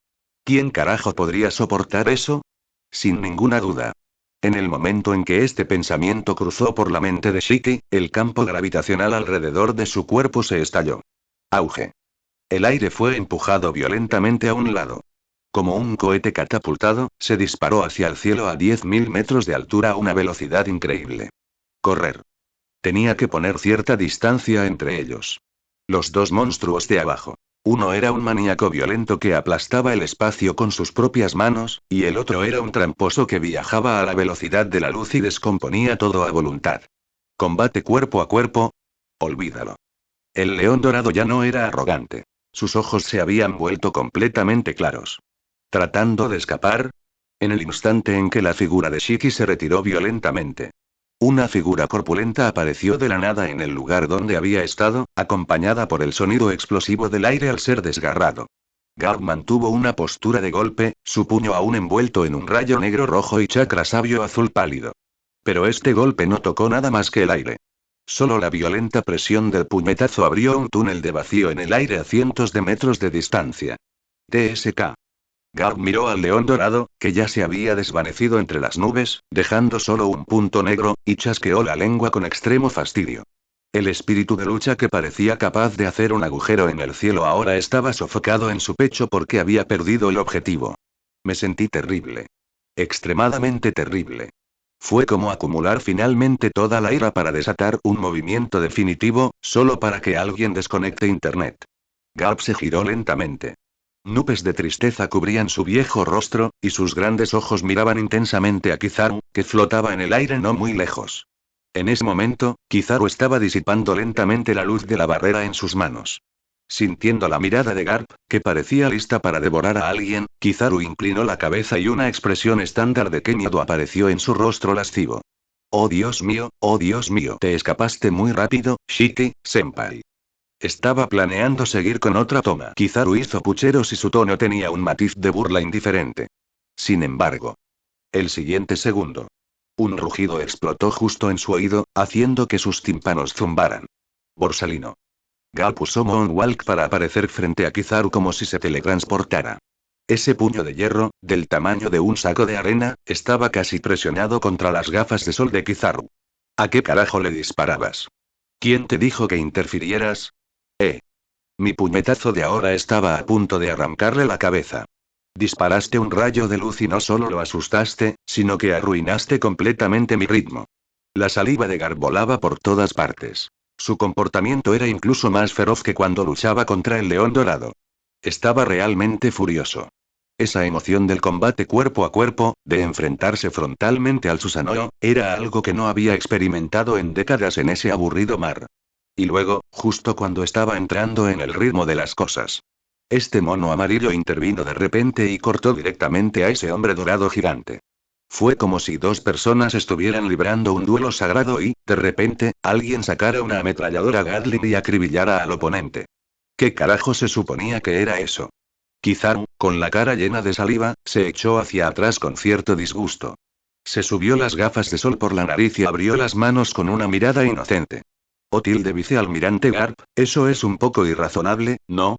Speaker 1: ¿Quién carajo podría soportar eso? Sin ninguna duda. En el momento en que este pensamiento cruzó por la mente de Shiki, el campo gravitacional alrededor de su cuerpo se estalló. Auge. El aire fue empujado violentamente a un lado. Como un cohete catapultado, se disparó hacia el cielo a 10.000 metros de altura a una velocidad increíble. Correr. Tenía que poner cierta distancia entre ellos. Los dos monstruos de abajo. Uno era un maníaco violento que aplastaba el espacio con sus propias manos, y el otro era un tramposo que viajaba a la velocidad de la luz y descomponía todo a voluntad. Combate cuerpo a cuerpo. Olvídalo. El león dorado ya no era arrogante. Sus ojos se habían vuelto completamente claros. ¿Tratando de escapar? En el instante en que la figura de Shiki se retiró violentamente. Una figura corpulenta apareció de la nada en el lugar donde había estado, acompañada por el sonido explosivo del aire al ser desgarrado. Garp mantuvo una postura de golpe, su puño aún envuelto en un rayo negro rojo y chakra sabio azul pálido. Pero este golpe no tocó nada más que el aire. Solo la violenta presión del puñetazo abrió un túnel de vacío en el aire a cientos de metros de distancia. TSK. Garp miró al león dorado, que ya se había desvanecido entre las nubes, dejando solo un punto negro, y chasqueó la lengua con extremo fastidio. El espíritu de lucha que parecía capaz de hacer un agujero en el cielo ahora estaba sofocado en su pecho porque había perdido el objetivo. Me sentí terrible. Extremadamente terrible. Fue como acumular finalmente toda la ira para desatar un movimiento definitivo, solo para que alguien desconecte internet. Garp se giró lentamente. Nubes de tristeza cubrían su viejo rostro, y sus grandes ojos miraban intensamente a Kizaru, que flotaba en el aire no muy lejos. En ese momento, Kizaru estaba disipando lentamente la luz de la barrera en sus manos. Sintiendo la mirada de Garp, que parecía lista para devorar a alguien, Kizaru inclinó la cabeza y una expresión estándar de qué miedo apareció en su rostro lascivo. Oh Dios mío, te escapaste muy rápido, Shiki-senpai. Estaba planeando seguir con otra toma. Kizaru hizo pucheros y su tono tenía un matiz de burla indiferente. Sin embargo, el siguiente segundo. Un rugido explotó justo en su oído, haciendo que sus tímpanos zumbaran. Borsalino. Garp usó Moonwalk para aparecer frente a Kizaru como si se teletransportara. Ese puño de hierro, del tamaño de un saco de arena, estaba casi presionado contra las gafas de sol de Kizaru. ¿A qué carajo le disparabas? ¿Quién te dijo que interfirieras? Mi puñetazo de ahora estaba a punto de arrancarle la cabeza. Disparaste un rayo de luz y no solo lo asustaste, sino que arruinaste completamente mi ritmo. La saliva de Garp volaba por todas partes. Su comportamiento era incluso más feroz que cuando luchaba contra el león dorado. Estaba realmente furioso. Esa emoción del combate cuerpo a cuerpo, de enfrentarse frontalmente al Susanoo, era algo que no había experimentado en décadas en ese aburrido mar. Y luego, justo cuando estaba entrando en el ritmo de las cosas. Este mono amarillo intervino de repente y cortó directamente a ese hombre dorado gigante. Fue como si dos personas estuvieran librando un duelo sagrado y, de repente, alguien sacara una ametralladora Gatling y acribillara al oponente. ¿Qué carajo se suponía que era eso? Kizaru, con la cara llena de saliva, se echó hacia atrás con cierto disgusto. Se subió las gafas de sol por la nariz y abrió las manos con una mirada inocente. Oh vicealmirante Garp, eso es un poco irrazonable, ¿no?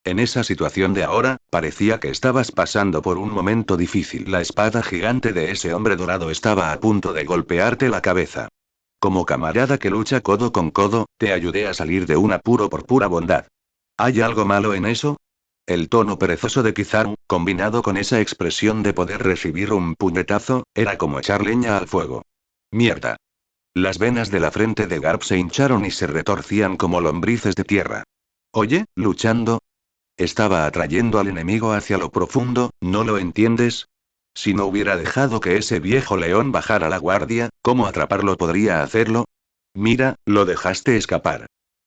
Speaker 1: En esa situación de ahora, parecía que estabas pasando por un momento difícil. La espada gigante de ese hombre dorado estaba a punto de golpearte la cabeza. Como camarada que lucha codo con codo, te ayudé a salir de un apuro por pura bondad. ¿Hay algo malo en eso? El tono perezoso de Kizaru, combinado con esa expresión de poder recibir un puñetazo, era como echar leña al fuego. Mierda. Las venas de la frente de Garp se hincharon y se retorcían como lombrices de tierra. Oye, luchando. Estaba atrayendo al enemigo hacia lo profundo, ¿no lo entiendes? Si no hubiera dejado que ese viejo león bajara la guardia, ¿cómo atraparlo podría hacerlo? Mira, lo dejaste escapar.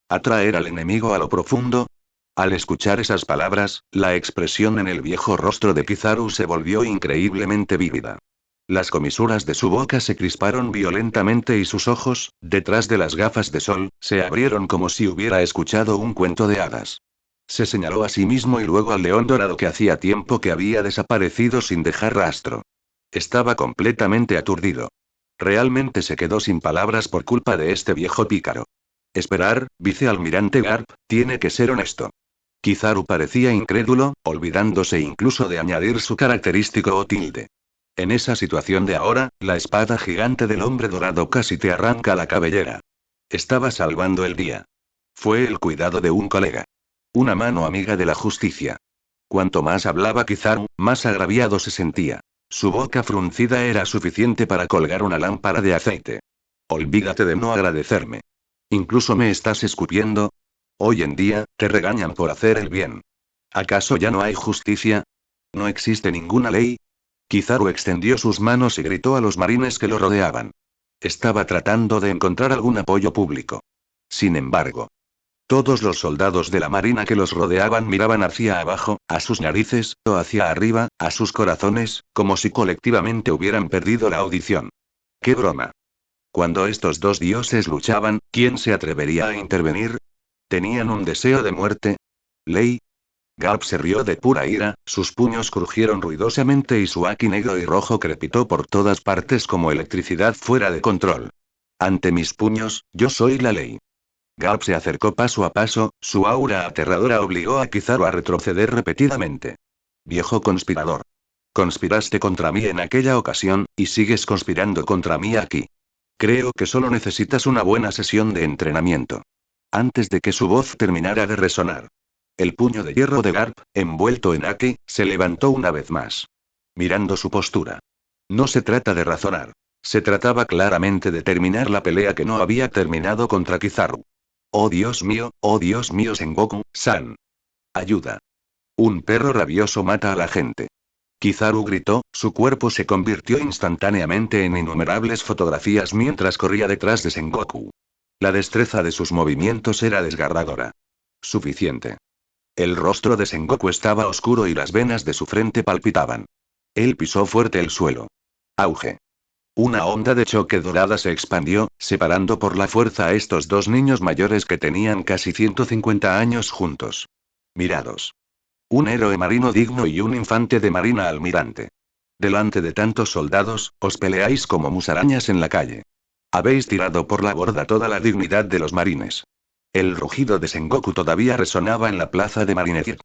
Speaker 1: ¿Atraer al enemigo a lo profundo? Al escuchar esas palabras, la expresión en el viejo rostro de Kizaru se volvió increíblemente vívida. Las comisuras de su boca se crisparon violentamente y sus ojos, detrás de las gafas de sol, se abrieron como si hubiera escuchado un cuento de hadas. Se señaló a sí mismo y luego al león dorado que hacía tiempo que había desaparecido sin dejar rastro. Estaba completamente aturdido. Realmente se quedó sin palabras por culpa de este viejo pícaro. Esperar, vicealmirante Garp, tiene que ser honesto. Kizaru parecía incrédulo, olvidándose incluso de añadir su característico o tilde. En esa situación de ahora, la espada gigante del hombre dorado casi te arranca la cabellera. Estaba salvando el día. Fue el cuidado de un colega. Una mano amiga de la justicia. Cuanto más hablaba Kizaru, más agraviado se sentía. Su boca fruncida era suficiente para colgar una lámpara de aceite. Olvídate de no agradecerme. ¿Incluso me estás escupiendo? Hoy en día, te regañan por hacer el bien. ¿Acaso ya no hay justicia? ¿No existe ninguna ley? Kizaru extendió sus manos y gritó a los marines que lo rodeaban. Estaba tratando de encontrar algún apoyo público. Sin embargo, todos los soldados de la marina que los rodeaban miraban hacia abajo, a sus narices, o hacia arriba, a sus corazones, como si colectivamente hubieran perdido la audición. ¡Qué broma! Cuando estos dos dioses luchaban, ¿quién se atrevería a intervenir? ¿Tenían un deseo de muerte? ¿Ley? Garp se rió de pura ira, sus puños crujieron ruidosamente y su haki negro y rojo crepitó por todas partes como electricidad fuera de control. Ante mis puños, yo soy la ley. Garp se acercó paso a paso, su aura aterradora obligó a Kizaru a retroceder repetidamente. Viejo conspirador. Conspiraste contra mí en aquella ocasión, y sigues conspirando contra mí aquí. Creo que solo necesitas una buena sesión de entrenamiento. Antes de que su voz terminara de resonar. El puño de hierro de Garp, envuelto en haki, se levantó una vez más. Mirando su postura. No se trata de razonar. Se trataba claramente de terminar la pelea que no había terminado contra Kizaru. Oh Dios mío Sengoku-san. Ayuda. Un perro rabioso mata a la gente. Kizaru gritó, su cuerpo se convirtió instantáneamente en innumerables fotografías mientras corría detrás de Sengoku. La destreza de sus movimientos era desgarradora. Suficiente. El rostro de Sengoku estaba oscuro y las venas de su frente palpitaban. Él pisó fuerte el suelo. Auge. Una onda de choque dorada se expandió, separando por la fuerza a estos dos niños mayores que tenían casi 150 años juntos. Mirados. Un héroe marino digno y un infante de marina almirante. Delante de tantos soldados, os peleáis como musarañas en la calle. Habéis tirado por la borda toda la dignidad de los marines. El rugido de Sengoku todavía resonaba en la plaza de Marineford.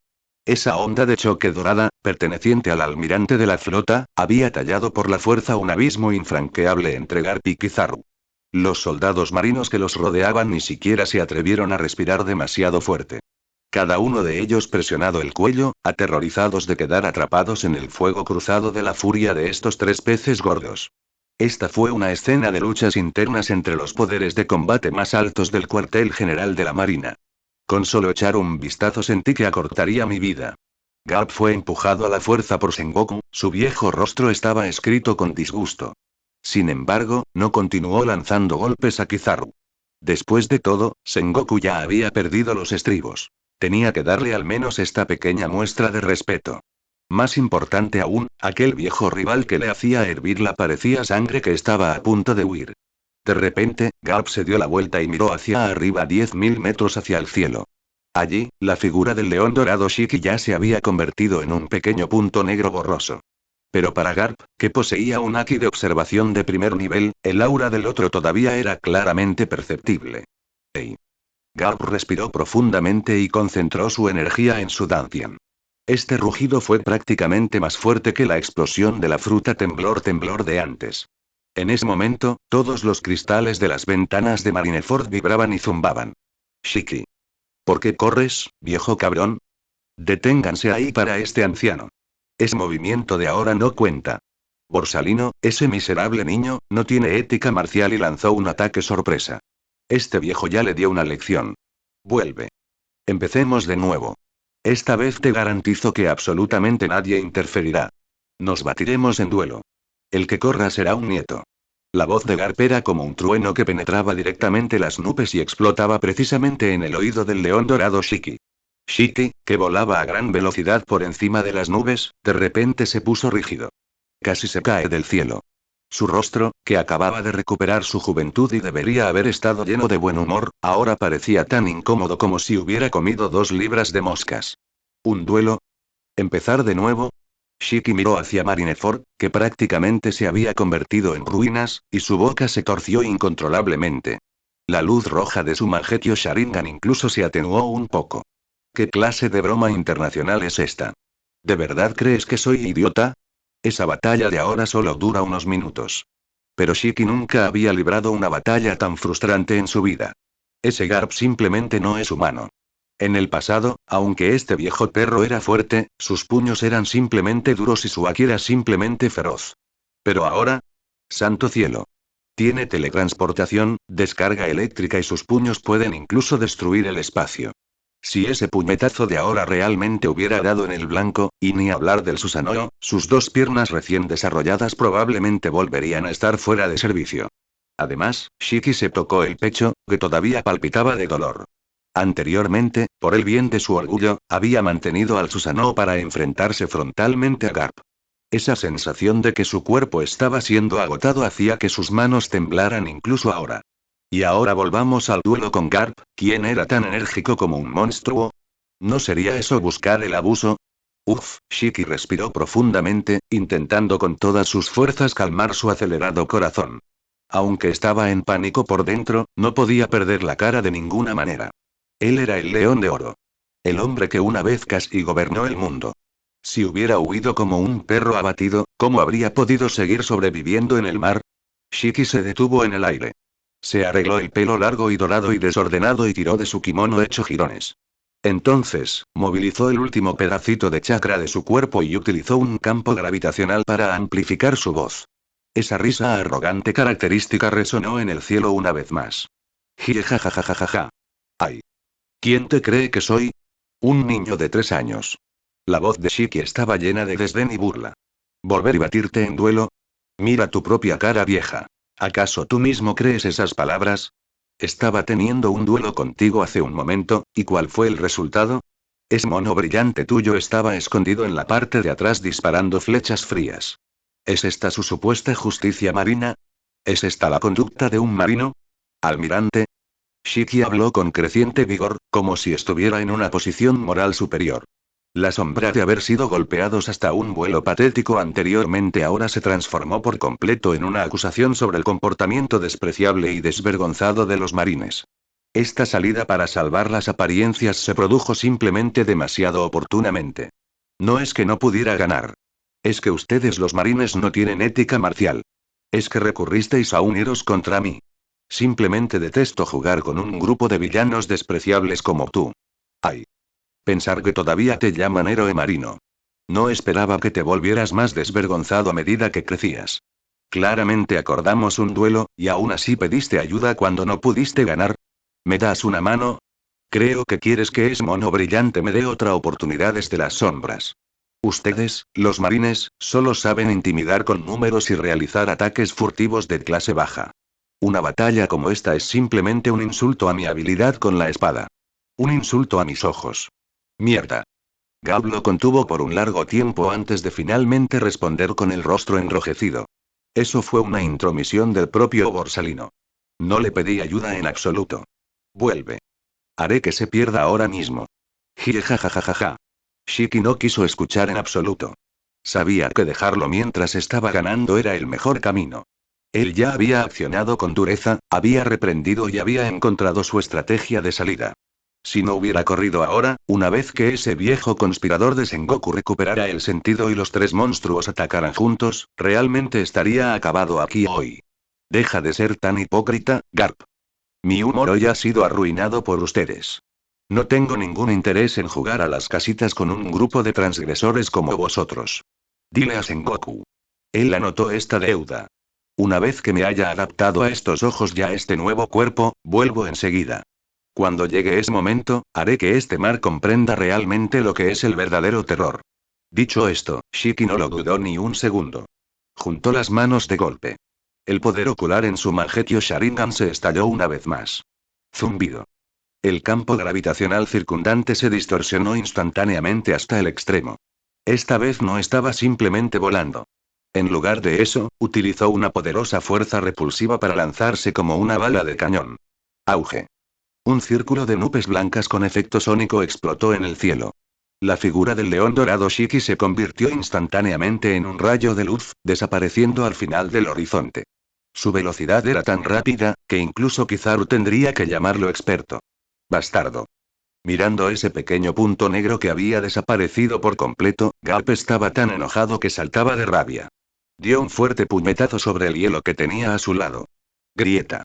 Speaker 1: Esa onda de choque dorada, perteneciente al almirante de la flota, había tallado por la fuerza un abismo infranqueable entre Garp y Kizaru. Los soldados marinos que los rodeaban ni siquiera se atrevieron a respirar demasiado fuerte. Cada uno de ellos presionado el cuello, aterrorizados de quedar atrapados en el fuego cruzado de la furia de estos tres peces gordos. Esta fue una escena de luchas internas entre los poderes de combate más altos del cuartel general de la Marina. Con solo echar un vistazo sentí que acortaría mi vida. Garp fue empujado a la fuerza por Sengoku, su viejo rostro estaba escrito con disgusto. Sin embargo, no continuó lanzando golpes a Kizaru. Después de todo, Sengoku ya había perdido los estribos. Tenía que darle al menos esta pequeña muestra de respeto. Más importante aún, aquel viejo rival que le hacía hervir la parecía sangre que estaba a punto de huir. De repente, Garp se dio la vuelta y miró hacia arriba 10.000 metros hacia el cielo. Allí, la figura del león dorado Shiki ya se había convertido en un pequeño punto negro borroso. Pero para Garp, que poseía un haki de observación de primer nivel, el aura del otro todavía era claramente perceptible. ¡Ey! Garp respiró profundamente y concentró su energía en su Dantian. Este rugido fue prácticamente más fuerte que la explosión de la fruta temblor de antes. En ese momento, todos los cristales de las ventanas de Marineford vibraban y zumbaban. Shiki. ¿Por qué corres, viejo cabrón? Deténganse ahí para este anciano. Ese movimiento de ahora no cuenta. Borsalino, ese miserable niño, no tiene ética marcial y lanzó un ataque sorpresa. Este viejo ya le dio una lección. Vuelve. Empecemos de nuevo. Esta vez te garantizo que absolutamente nadie interferirá. Nos batiremos en duelo. El que corra será un nieto. La voz de Garp era como un trueno que penetraba directamente las nubes y explotaba precisamente en el oído del león dorado Shiki. Shiki, que volaba a gran velocidad por encima de las nubes, de repente se puso rígido. Casi se cae del cielo. Su rostro, que acababa de recuperar su juventud y debería haber estado lleno de buen humor, ahora parecía tan incómodo como si hubiera comido 2 libras de moscas. ¿Un duelo? ¿Empezar de nuevo? Shiki miró hacia Marineford, que prácticamente se había convertido en ruinas, y su boca se torció incontrolablemente. La luz roja de su Mangekyō Sharingan incluso se atenuó un poco. ¿Qué clase de broma internacional es esta? ¿De verdad crees que soy idiota? Esa batalla de ahora solo dura unos minutos. Pero Shiki nunca había librado una batalla tan frustrante en su vida. Ese Garp simplemente no es humano. En el pasado, aunque este viejo perro era fuerte, sus puños eran simplemente duros y su haki era simplemente feroz. Pero ahora... ¡Santo cielo! Tiene teletransportación, descarga eléctrica y sus puños pueden incluso destruir el espacio. Si ese puñetazo de ahora realmente hubiera dado en el blanco, y ni hablar del Susanoo, sus dos piernas recién desarrolladas probablemente volverían a estar fuera de servicio. Además, Shiki se tocó el pecho, que todavía palpitaba de dolor. Anteriormente, por el bien de su orgullo, había mantenido al Susanoo para enfrentarse frontalmente a Garp. Esa sensación de que su cuerpo estaba siendo agotado hacía que sus manos temblaran incluso ahora. Y ahora volvamos al duelo con Garp, ¿quién era tan enérgico como un monstruo? ¿No sería eso buscar el abuso? Uf, Shiki respiró profundamente, intentando con todas sus fuerzas calmar su acelerado corazón. Aunque estaba en pánico por dentro, no podía perder la cara de ninguna manera. Él era el León de Oro. El hombre que una vez casi gobernó el mundo. Si hubiera huido como un perro abatido, ¿cómo habría podido seguir sobreviviendo en el mar? Shiki se detuvo en el aire. Se arregló el pelo largo y dorado y desordenado y tiró de su kimono hecho jirones. Entonces, movilizó el último pedacito de chakra de su cuerpo y utilizó un campo gravitacional para amplificar su voz. Esa risa arrogante característica resonó en el cielo una vez más. Jijajajajaja. ¡Ay! ¿Quién te cree que soy? Un niño de 3 años. La voz de Shiki estaba llena de desdén y burla. ¿Volver y batirte en duelo? Mira tu propia cara vieja. ¿Acaso tú mismo crees esas palabras? Estaba teniendo un duelo contigo hace un momento, ¿y cuál fue el resultado? Ese mono brillante tuyo estaba escondido en la parte de atrás disparando flechas frías. ¿Es esta su supuesta justicia marina? ¿Es esta la conducta de un marino? Almirante. Shiki habló con creciente vigor, como si estuviera en una posición moral superior. La sombra de haber sido golpeados hasta un vuelo patético anteriormente ahora se transformó por completo en una acusación sobre el comportamiento despreciable y desvergonzado de los marines. Esta salida para salvar las apariencias se produjo simplemente demasiado oportunamente. No es que no pudiera ganar. Es que ustedes los marines no tienen ética marcial. Es que recurristeis a uniros contra mí. Simplemente detesto jugar con un grupo de villanos despreciables como tú. ¡Ay! Pensar que todavía te llaman héroe marino. No esperaba que te volvieras más desvergonzado a medida que crecías. Claramente acordamos un duelo, y aún así pediste ayuda cuando no pudiste ganar. ¿Me das una mano? Creo que quieres que ese mono brillante me dé otra oportunidad desde las sombras. Ustedes, los marines, solo saben intimidar con números y realizar ataques furtivos de clase baja. Una batalla como esta es simplemente un insulto a mi habilidad con la espada. Un insulto a mis ojos. Mierda. Gab lo contuvo por un largo tiempo antes de finalmente responder con el rostro enrojecido. Eso fue una intromisión del propio Borsalino. No le pedí ayuda en absoluto. Vuelve. Haré que se pierda ahora mismo. Jijajajajaja. Shiki no quiso escuchar en absoluto. Sabía que dejarlo mientras estaba ganando era el mejor camino. Él ya había accionado con dureza, había reprendido y había encontrado su estrategia de salida. Si no hubiera corrido ahora, una vez que ese viejo conspirador de Sengoku recuperara el sentido y los 3 monstruos atacaran juntos, realmente estaría acabado aquí hoy. Deja de ser tan hipócrita, Garp. Mi humor hoy ha sido arruinado por ustedes. No tengo ningún interés en jugar a las casitas con un grupo de transgresores como vosotros. Dile a Sengoku. Él anotó esta deuda. Una vez que me haya adaptado a estos ojos y a este nuevo cuerpo, vuelvo enseguida. Cuando llegue ese momento, haré que este mar comprenda realmente lo que es el verdadero terror. Dicho esto, Shiki no lo dudó ni un segundo. Juntó las manos de golpe. El poder ocular en su Mangekyō Sharingan se estalló una vez más. Zumbido. El campo gravitacional circundante se distorsionó instantáneamente hasta el extremo. Esta vez no estaba simplemente volando. En lugar de eso, utilizó una poderosa fuerza repulsiva para lanzarse como una bala de cañón. Auge. Un círculo de nubes blancas con efecto sónico explotó en el cielo. La figura del león dorado Shiki se convirtió instantáneamente en un rayo de luz, desapareciendo al final del horizonte. Su velocidad era tan rápida, que incluso Kizaru tendría que llamarlo experto. Bastardo. Mirando ese pequeño punto negro que había desaparecido por completo, Garp estaba tan enojado que saltaba de rabia. Dio un fuerte puñetazo sobre el hielo que tenía a su lado. Grieta.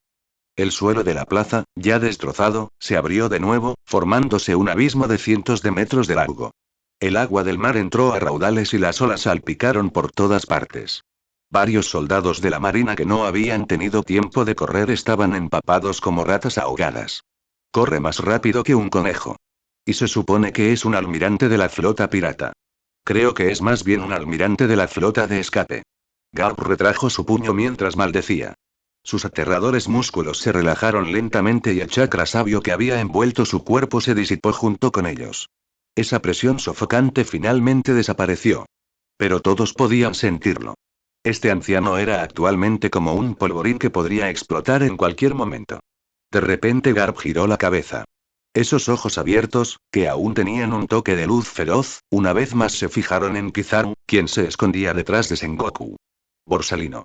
Speaker 1: El suelo de la plaza, ya destrozado, se abrió de nuevo, formándose un abismo de cientos de metros de largo. El agua del mar entró a raudales y las olas salpicaron por todas partes. Varios soldados de la marina que no habían tenido tiempo de correr estaban empapados como ratas ahogadas. Corre más rápido que un conejo. Y se supone que es un almirante de la flota pirata. Creo que es más bien un almirante de la flota de escape. Garp retrajo su puño mientras maldecía. Sus aterradores músculos se relajaron lentamente y el chakra sabio que había envuelto su cuerpo se disipó junto con ellos. Esa presión sofocante finalmente desapareció. Pero todos podían sentirlo. Este anciano era actualmente como un polvorín que podría explotar en cualquier momento. De repente Garp giró la cabeza. Esos ojos abiertos, que aún tenían un toque de luz feroz, una vez más se fijaron en Kizaru, quien se escondía detrás de Sengoku. Borsalino.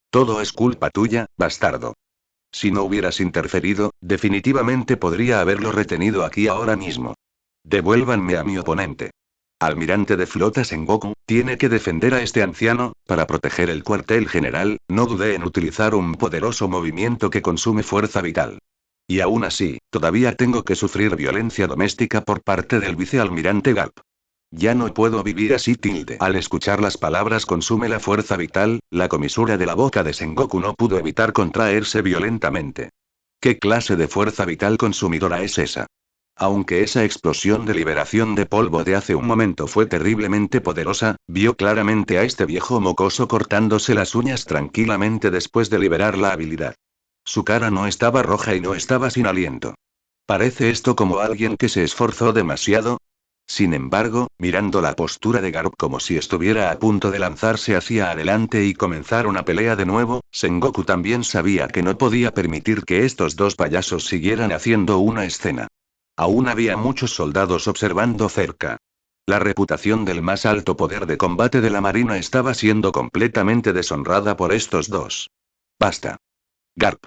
Speaker 1: Todo es culpa tuya, bastardo. Si no hubieras interferido, definitivamente podría haberlo retenido aquí ahora mismo. Devuélvanme a mi oponente. Almirante de flota Sengoku, tiene que defender a este anciano, para proteger el cuartel general, no dudé en utilizar un poderoso movimiento que consume fuerza vital. Y aún así, todavía tengo que sufrir violencia doméstica por parte del vicealmirante Garp. Ya no puedo vivir así. Al escuchar las palabras consume la fuerza vital, la comisura de la boca de Sengoku no pudo evitar contraerse violentamente. ¿Qué clase de fuerza vital consumidora es esa? Aunque esa explosión de liberación de polvo de hace un momento fue terriblemente poderosa, vio claramente a este viejo mocoso cortándose las uñas tranquilamente después de liberar la habilidad. Su cara no estaba roja y no estaba sin aliento. ¿Parece esto como alguien que se esforzó demasiado? Sin embargo, mirando la postura de Garp como si estuviera a punto de lanzarse hacia adelante y comenzar una pelea de nuevo, Sengoku también sabía que no podía permitir que estos dos payasos siguieran haciendo una escena. Aún había muchos soldados observando cerca. La reputación del más alto poder de combate de la marina estaba siendo completamente deshonrada por estos dos. Basta. Garp.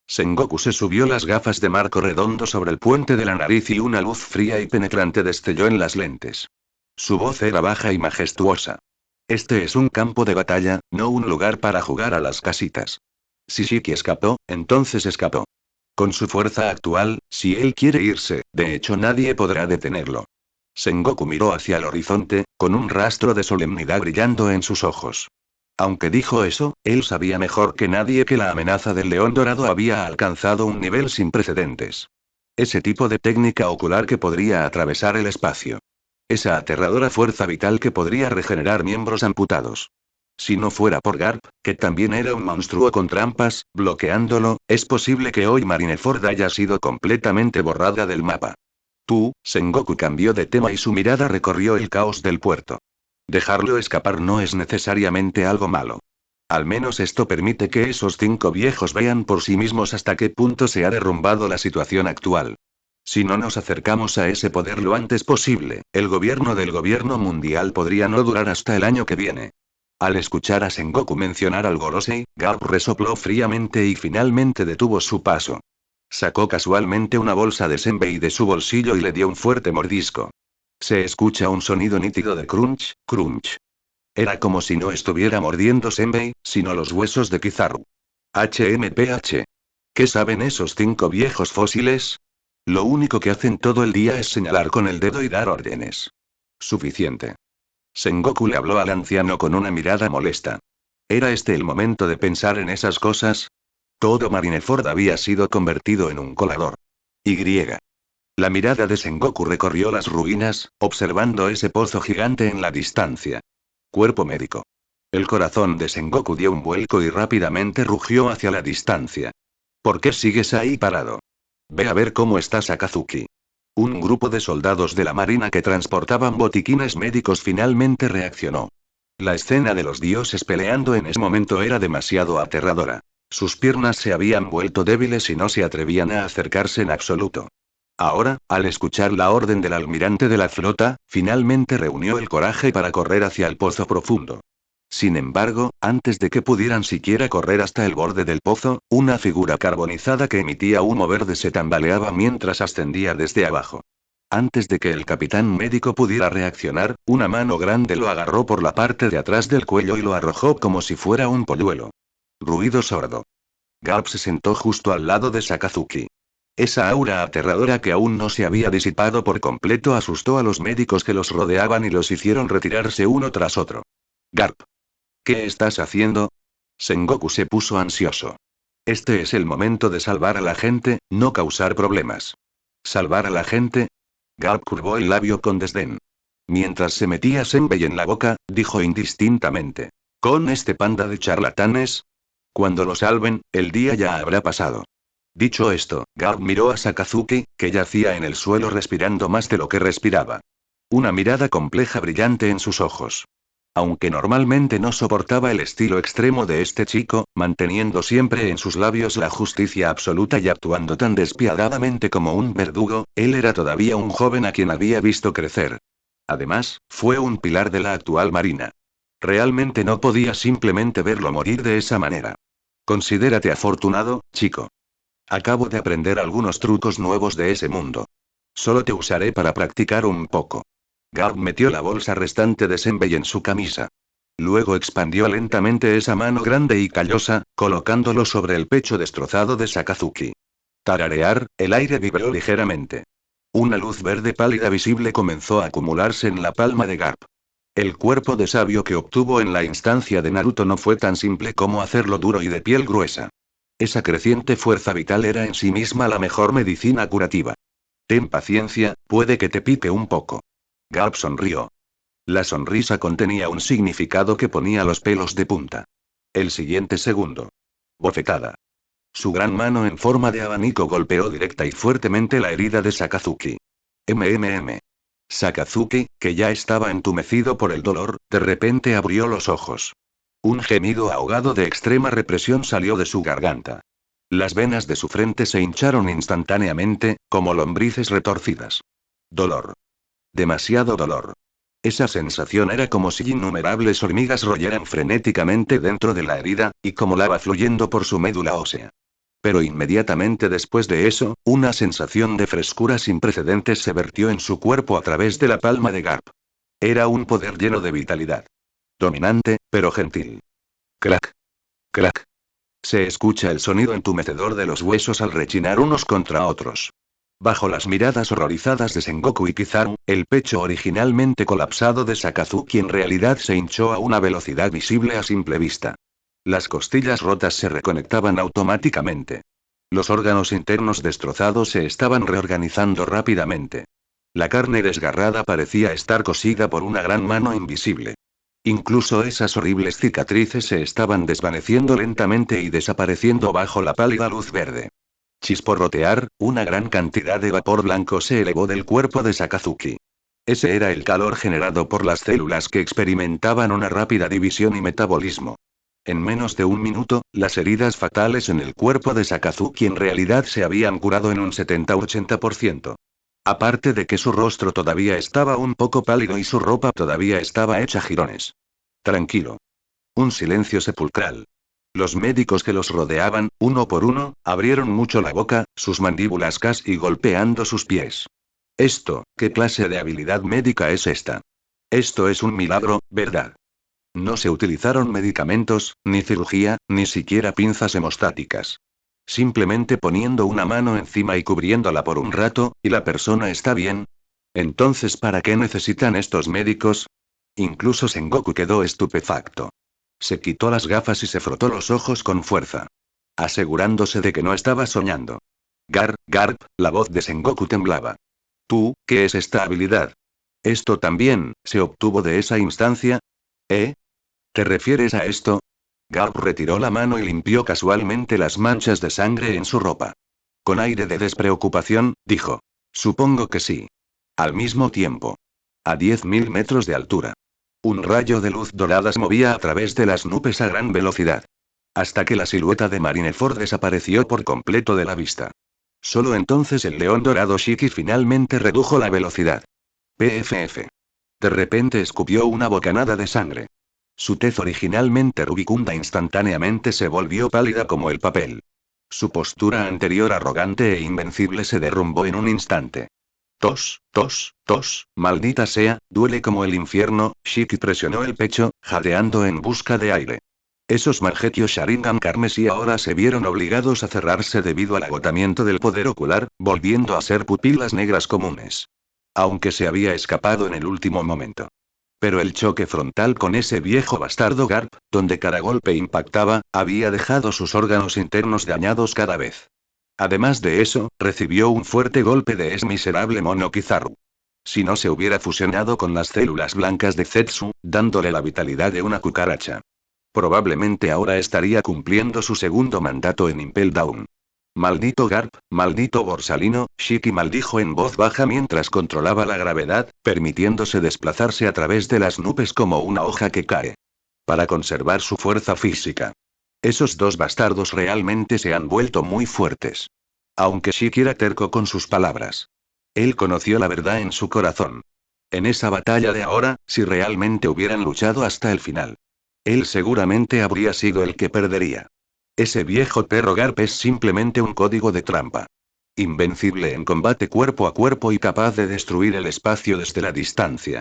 Speaker 1: Sengoku se subió las gafas de marco redondo sobre el puente de la nariz y una luz fría y penetrante destelló en las lentes. Su voz era baja y majestuosa. Este es un campo de batalla, no un lugar para jugar a las casitas. Si Shiki escapó, entonces escapó. Con su fuerza actual, si él quiere irse, de hecho nadie podrá detenerlo. Sengoku miró hacia el horizonte, con un rastro de solemnidad brillando en sus ojos. Aunque dijo eso, él sabía mejor que nadie que la amenaza del león dorado había alcanzado un nivel sin precedentes. Ese tipo de técnica ocular que podría atravesar el espacio. Esa aterradora fuerza vital que podría regenerar miembros amputados. Si no fuera por Garp, que también era un monstruo con trampas, bloqueándolo, es posible que hoy Marineford haya sido completamente borrada del mapa. Sengoku cambió de tema y su mirada recorrió el caos del puerto. Dejarlo escapar no es necesariamente algo malo. Al menos esto permite que esos 5 viejos vean por sí mismos hasta qué punto se ha derrumbado la situación actual. Si no nos acercamos a ese poder lo antes posible, el gobierno del gobierno mundial podría no durar hasta el año que viene. Al escuchar a Sengoku mencionar al Gorosei, Garp resopló fríamente y finalmente detuvo su paso. Sacó casualmente una bolsa de senbei de su bolsillo y le dio un fuerte mordisco. Se escucha un sonido nítido de crunch, crunch. Era como si no estuviera mordiendo senbei, sino los huesos de Kizaru. HMPH. ¿Qué saben esos 5 viejos fósiles? Lo único que hacen todo el día es señalar con el dedo y dar órdenes. Suficiente. Sengoku le habló al anciano con una mirada molesta. ¿Era este el momento de pensar en esas cosas? Todo Marineford había sido convertido en un colador. Y. La mirada de Sengoku recorrió las ruinas, observando ese pozo gigante en la distancia. Cuerpo médico. El corazón de Sengoku dio un vuelco y rápidamente rugió hacia la distancia. ¿Por qué sigues ahí parado? Ve a ver cómo está Sakazuki. Un grupo de soldados de la marina que transportaban botiquines médicos finalmente reaccionó. La escena de los dioses peleando en ese momento era demasiado aterradora. Sus piernas se habían vuelto débiles y no se atrevían a acercarse en absoluto. Ahora, al escuchar la orden del almirante de la flota, finalmente reunió el coraje para correr hacia el pozo profundo. Sin embargo, antes de que pudieran siquiera correr hasta el borde del pozo, una figura carbonizada que emitía humo verde se tambaleaba mientras ascendía desde abajo. Antes de que el capitán médico pudiera reaccionar, una mano grande lo agarró por la parte de atrás del cuello y lo arrojó como si fuera un polluelo. Ruido sordo. Garp se sentó justo al lado de Sakazuki. Esa aura aterradora que aún no se había disipado por completo asustó a los médicos que los rodeaban y los hicieron retirarse uno tras otro. Garp. ¿Qué estás haciendo? Sengoku se puso ansioso. Este es el momento de salvar a la gente, no causar problemas. ¿Salvar a la gente? Garp curvó el labio con desdén. Mientras se metía senbei en la boca, dijo indistintamente. ¿Con este panda de charlatanes? Cuando lo salven, el día ya habrá pasado. Dicho esto, Garp miró a Sakazuki, que yacía en el suelo respirando más de lo que respiraba. Una mirada compleja brillante en sus ojos. Aunque normalmente no soportaba el estilo extremo de este chico, manteniendo siempre en sus labios la justicia absoluta y actuando tan despiadadamente como un verdugo, él era todavía un joven a quien había visto crecer. Además, fue un pilar de la actual marina. Realmente no podía simplemente verlo morir de esa manera. Considérate afortunado, chico. Acabo de aprender algunos trucos nuevos de ese mundo. Solo te usaré para practicar un poco. Garp metió la bolsa restante de senbei en su camisa. Luego expandió lentamente esa mano grande y callosa, colocándolo sobre el pecho destrozado de Sakazuki. Tararear, el aire vibró ligeramente. Una luz verde pálida visible comenzó a acumularse en la palma de Garp. El cuerpo de sabio que obtuvo en la instancia de Naruto no fue tan simple como hacerlo duro y de piel gruesa. Esa creciente fuerza vital era en sí misma la mejor medicina curativa. Ten paciencia, puede que te pique un poco. Garp sonrió. La sonrisa contenía un significado que ponía los pelos de punta. El siguiente segundo. Bofetada. Su gran mano en forma de abanico golpeó directa y fuertemente la herida de Sakazuki. MMM. Sakazuki, que ya estaba entumecido por el dolor, de repente abrió los ojos. Un gemido ahogado de extrema represión salió de su garganta. Las venas de su frente se hincharon instantáneamente, como lombrices retorcidas. Dolor. Demasiado dolor. Esa sensación era como si innumerables hormigas royeran frenéticamente dentro de la herida, y como lava fluyendo por su médula ósea. Pero inmediatamente después de eso, una sensación de frescura sin precedentes se vertió en su cuerpo a través de la palma de Garp. Era un poder lleno de vitalidad. Dominante, pero gentil. Crack. Crack. Se escucha el sonido entumecedor de los huesos al rechinar unos contra otros. Bajo las miradas horrorizadas de Sengoku y Kizaru, el pecho originalmente colapsado de Sakazuki en realidad se hinchó a una velocidad visible a simple vista. Las costillas rotas se reconectaban automáticamente. Los órganos internos destrozados se estaban reorganizando rápidamente. La carne desgarrada parecía estar cosida por una gran mano invisible. Incluso esas horribles cicatrices se estaban desvaneciendo lentamente y desapareciendo bajo la pálida luz verde. Chisporrotear, una gran cantidad de vapor blanco se elevó del cuerpo de Sakazuki. Ese era el calor generado por las células que experimentaban una rápida división y metabolismo. En menos de un minuto, las heridas fatales en el cuerpo de Sakazuki en realidad se habían curado en un 70-80%. Aparte de que su rostro todavía estaba un poco pálido y su ropa todavía estaba hecha jirones. Tranquilo. Un silencio sepulcral. Los médicos que los rodeaban, uno por uno, abrieron mucho la boca, sus mandíbulas casi golpeando sus pies. ¿Qué clase de habilidad médica es esta? Esto es un milagro, ¿verdad? No se utilizaron medicamentos, ni cirugía, ni siquiera pinzas hemostáticas. Simplemente poniendo una mano encima y cubriéndola por un rato, ¿y la persona está bien? Entonces, ¿para qué necesitan estos médicos? Incluso Sengoku quedó estupefacto. Se quitó las gafas y se frotó los ojos con fuerza. Asegurándose de que no estaba soñando. Garp, la voz de Sengoku temblaba. ¿Qué es esta habilidad? ¿Esto también, se obtuvo de esa instancia? ¿Eh? ¿Te refieres a esto? Garp retiró la mano y limpió casualmente las manchas de sangre en su ropa. Con aire de despreocupación, dijo. Supongo que sí. Al mismo tiempo. A 10.000 metros de altura. Un rayo de luz dorada se movía a través de las nubes a gran velocidad. Hasta que la silueta de Marineford desapareció por completo de la vista. Solo entonces el león dorado Shiki finalmente redujo la velocidad. PFF. De repente escupió una bocanada de sangre. Su tez originalmente rubicunda instantáneamente se volvió pálida como el papel. Su postura anterior arrogante e invencible se derrumbó en un instante. Tos, tos, tos, maldita sea, duele como el infierno. Shiki presionó el pecho, jadeando en busca de aire. Esos Mangekyou Sharingan carmesí ahora se vieron obligados a cerrarse debido al agotamiento del poder ocular, volviendo a ser pupilas negras comunes. Aunque se había escapado en el último momento. Pero el choque frontal con ese viejo bastardo Garp, donde cada golpe impactaba, había dejado sus órganos internos dañados cada vez. Además de eso, recibió un fuerte golpe de ese miserable mono Kizaru. Si no se hubiera fusionado con las células blancas de Zetsu, dándole la vitalidad de una cucaracha. Probablemente ahora estaría cumpliendo su segundo mandato en Impel Down. Maldito Garp, maldito Borsalino, Shiki maldijo en voz baja mientras controlaba la gravedad, permitiéndose desplazarse a través de las nubes como una hoja que cae. Para conservar su fuerza física. Esos dos bastardos realmente se han vuelto muy fuertes. Aunque Shiki era terco con sus palabras. Él conoció la verdad en su corazón. En esa batalla de ahora, si realmente hubieran luchado hasta el final. Él seguramente habría sido el que perdería. Ese viejo perro Garp es simplemente un código de trampa. Invencible en combate cuerpo a cuerpo y capaz de destruir el espacio desde la distancia.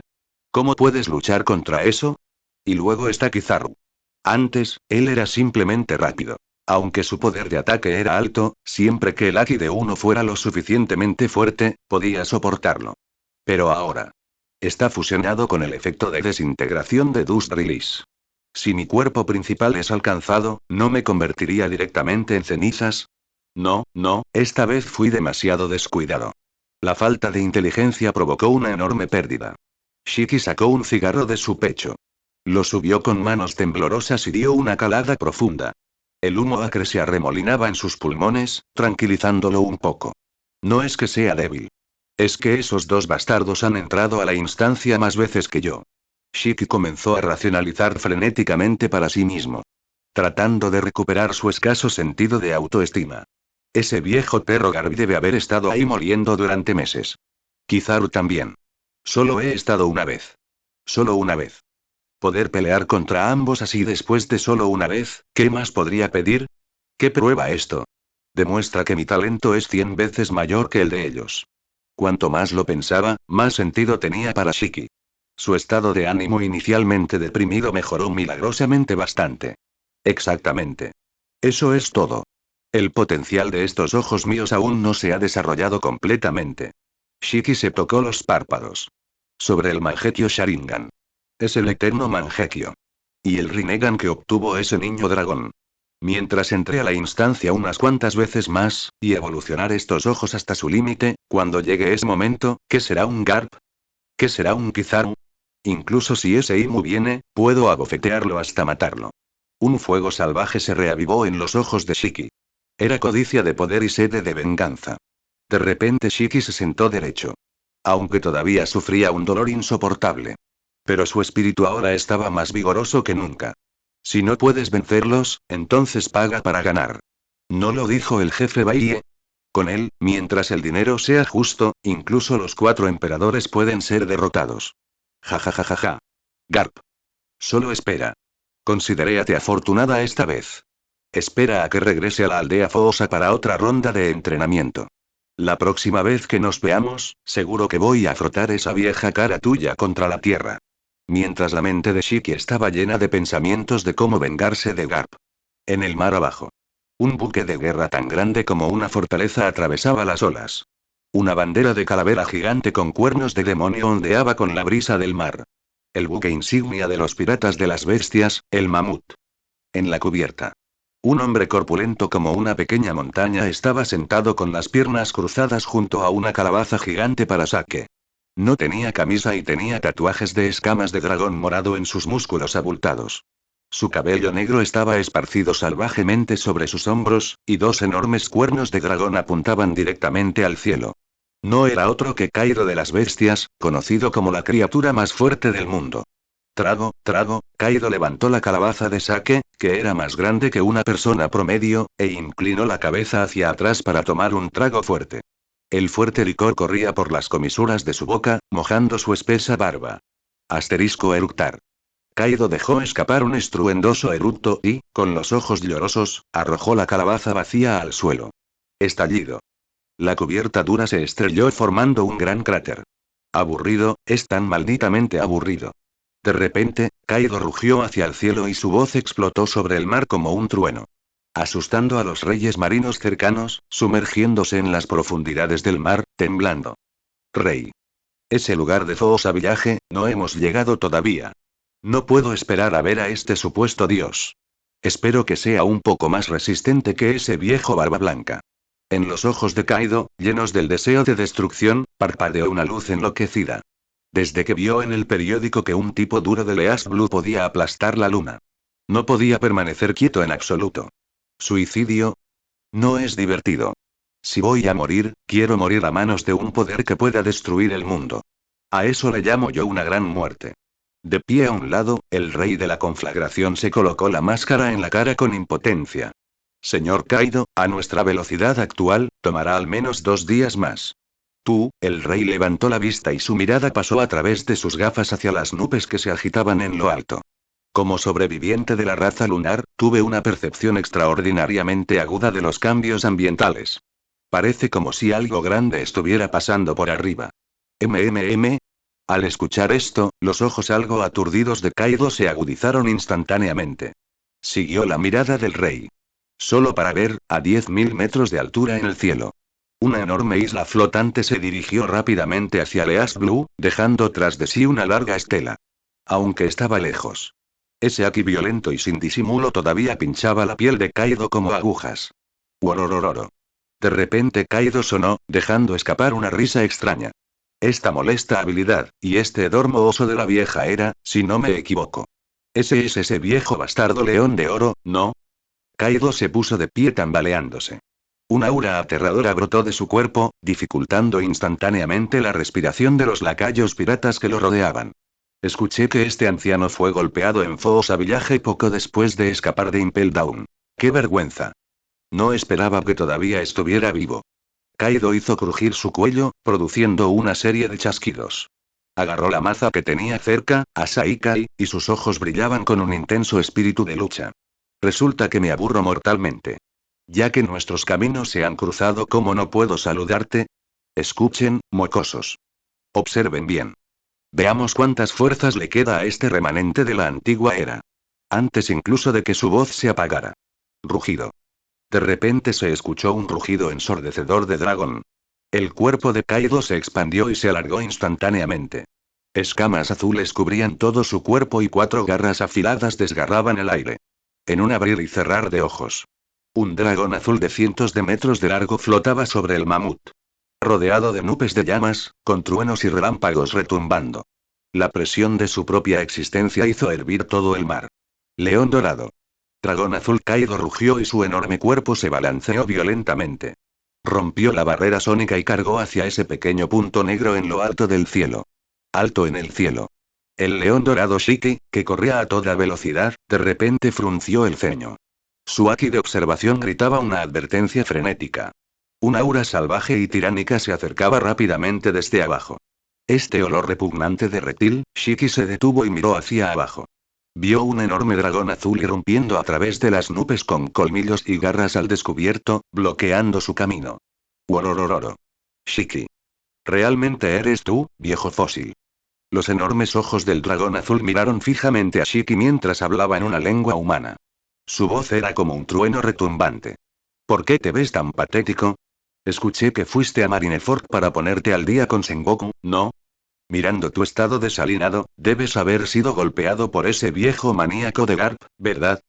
Speaker 1: ¿Cómo puedes luchar contra eso? Y luego está Kizaru. Antes, él era simplemente rápido. Aunque su poder de ataque era alto, siempre que el haki de uno fuera lo suficientemente fuerte, podía soportarlo. Pero ahora. Está fusionado con el efecto de desintegración de Dust Release. Si mi cuerpo principal es alcanzado, ¿no me convertiría directamente en cenizas? No, no, esta vez fui demasiado descuidado. La falta de inteligencia provocó una enorme pérdida. Shiki sacó un cigarro de su pecho. Lo subió con manos temblorosas y dio una calada profunda. El humo acre se arremolinaba en sus pulmones, tranquilizándolo un poco. No es que sea débil. Es que esos dos bastardos han entrado a la instancia más veces que yo. Shiki comenzó a racionalizar frenéticamente para sí mismo. Tratando de recuperar su escaso sentido de autoestima. Ese viejo perro Garp debe haber estado ahí moliendo durante meses. Kizaru también. Solo he estado una vez. Solo una vez. Poder pelear contra ambos así después de solo una vez, ¿qué más podría pedir? ¿Qué prueba esto? Demuestra que mi talento es 100 veces mayor que el de ellos. Cuanto más lo pensaba, más sentido tenía para Shiki. Su estado de ánimo inicialmente deprimido mejoró milagrosamente bastante. Exactamente. Eso es todo. El potencial de estos ojos míos aún no se ha desarrollado completamente. Shiki se tocó los párpados. Sobre el Mangekyou Sharingan. Es el eterno Mangekyou. Y el Rinnegan que obtuvo ese niño dragón. Mientras entré a la instancia unas cuantas veces más, y evolucionar estos ojos hasta su límite, cuando llegue ese momento, ¿qué será un Garp? ¿Qué será un Kizaru? Incluso si ese Imu viene, puedo abofetearlo hasta matarlo. Un fuego salvaje se reavivó en los ojos de Shiki. Era codicia de poder y sede de venganza. De repente Shiki se sentó derecho. Aunque todavía sufría un dolor insoportable. Pero su espíritu ahora estaba más vigoroso que nunca. Si no puedes vencerlos, entonces paga para ganar. ¿No lo dijo el jefe Baiye? Con él, mientras el dinero sea justo, incluso los 4 emperadores pueden ser derrotados. Ja ja ja ja ja. Garp. Solo espera. Considéreate afortunada esta vez. Espera a que regrese a la aldea Foosa para otra ronda de entrenamiento. La próxima vez que nos veamos, seguro que voy a frotar esa vieja cara tuya contra la tierra. Mientras la mente de Shiki estaba llena de pensamientos de cómo vengarse de Garp. En el mar abajo. Un buque de guerra tan grande como una fortaleza atravesaba las olas. Una bandera de calavera gigante con cuernos de demonio ondeaba con la brisa del mar. El buque insignia de los piratas de las bestias, el mamut. En la cubierta. Un hombre corpulento como una pequeña montaña estaba sentado con las piernas cruzadas junto a una calabaza gigante para saque. No tenía camisa y tenía tatuajes de escamas de dragón morado en sus músculos abultados. Su cabello negro estaba esparcido salvajemente sobre sus hombros, y 2 enormes cuernos de dragón apuntaban directamente al cielo. No era otro que Cairo de las bestias, conocido como la criatura más fuerte del mundo. Trago, trago, Kaido levantó la calabaza de sake, que era más grande que una persona promedio, e inclinó la cabeza hacia atrás para tomar un trago fuerte. El fuerte licor corría por las comisuras de su boca, mojando su espesa barba. Asterisco eructar. Kaido dejó escapar un estruendoso eructo y, con los ojos llorosos, arrojó la calabaza vacía al suelo. Estallido. La cubierta dura se estrelló formando un gran cráter. Aburrido, es tan malditamente aburrido. De repente, Kaido rugió hacia el cielo y su voz explotó sobre el mar como un trueno. Asustando a los reyes marinos cercanos, sumergiéndose en las profundidades del mar, temblando. Rey. Ese lugar de Zosa Village, no hemos llegado todavía. No puedo esperar a ver a este supuesto dios. Espero que sea un poco más resistente que ese viejo barba blanca. En los ojos de Kaido, llenos del deseo de destrucción, parpadeó una luz enloquecida. Desde que vio en el periódico que un tipo duro de East Blue podía aplastar la luna. No podía permanecer quieto en absoluto. ¿Suicidio? No es divertido. Si voy a morir, quiero morir a manos de un poder que pueda destruir el mundo. A eso le llamo yo una gran muerte. De pie a un lado, el rey de la conflagración se colocó la máscara en la cara con impotencia. Señor Kaido, a nuestra velocidad actual, tomará al menos 2 días más. Tú, el rey levantó la vista y su mirada pasó a través de sus gafas hacia las nubes que se agitaban en lo alto. Como sobreviviente de la raza lunar, tuve una percepción extraordinariamente aguda de los cambios ambientales. Parece como si algo grande estuviera pasando por arriba. MMM. Al escuchar esto, los ojos algo aturdidos de Kaido se agudizaron instantáneamente. Siguió la mirada del rey. Solo para ver, a 10.000 metros de altura en el cielo. Una enorme isla flotante se dirigió rápidamente hacia East Blue, dejando tras de sí una larga estela. Aunque estaba lejos. Ese aquí violento y sin disimulo todavía pinchaba la piel de Kaido como agujas. Uororororo. De repente Kaido sonó, dejando escapar una risa extraña. Esta molesta habilidad, y este edormo oso de la vieja era, si no me equivoco. Ese es ese viejo bastardo león de oro, ¿no? Kaido se puso de pie tambaleándose. Un aura aterradora brotó de su cuerpo, dificultando instantáneamente la respiración de los lacayos piratas que lo rodeaban. Escuché que este anciano fue golpeado en Fosa Village poco después de escapar de Impel Down. ¡Qué vergüenza! No esperaba que todavía estuviera vivo. Kaido hizo crujir su cuello, produciendo una serie de chasquidos. Agarró la maza que tenía cerca, a Saikai, y sus ojos brillaban con un intenso espíritu de lucha. Resulta que me aburro mortalmente. Ya que nuestros caminos se han cruzado, ¿cómo no puedo saludarte? Escuchen, mocosos. Observen bien. Veamos cuántas fuerzas le queda a este remanente de la antigua era. Antes incluso de que su voz se apagara. Rugido. De repente se escuchó un rugido ensordecedor de dragón. El cuerpo de Kaido se expandió y se alargó instantáneamente. Escamas azules cubrían todo su cuerpo y 4 garras afiladas desgarraban el aire. En un abrir y cerrar de ojos. Un dragón azul de cientos de metros de largo flotaba sobre el mamut. Rodeado de nubes de llamas, con truenos y relámpagos retumbando. La presión de su propia existencia hizo hervir todo el mar. León dorado. Dragón azul. Kaido rugió y su enorme cuerpo se balanceó violentamente. Rompió la barrera sónica y cargó hacia ese pequeño punto negro en lo alto del cielo. Alto en el cielo. El león dorado Shiki, que corría a toda velocidad, de repente frunció el ceño. Su haki de observación gritaba una advertencia frenética. Un aura salvaje y tiránica se acercaba rápidamente desde abajo. Este olor repugnante de reptil, Shiki se detuvo y miró hacia abajo. Vio un enorme dragón azul irrumpiendo a través de las nubes con colmillos y garras al descubierto, bloqueando su camino. Uororororo. Shiki. ¿Realmente eres tú, viejo fósil? Los enormes ojos del dragón azul miraron fijamente a Shiki mientras hablaba en una lengua humana. Su voz era como un trueno retumbante. ¿Por qué te ves tan patético? Escuché que fuiste a Marineford para ponerte al día con Sengoku, ¿no? Mirando tu estado desalinado, debes haber sido golpeado por ese viejo maníaco de Garp, ¿verdad?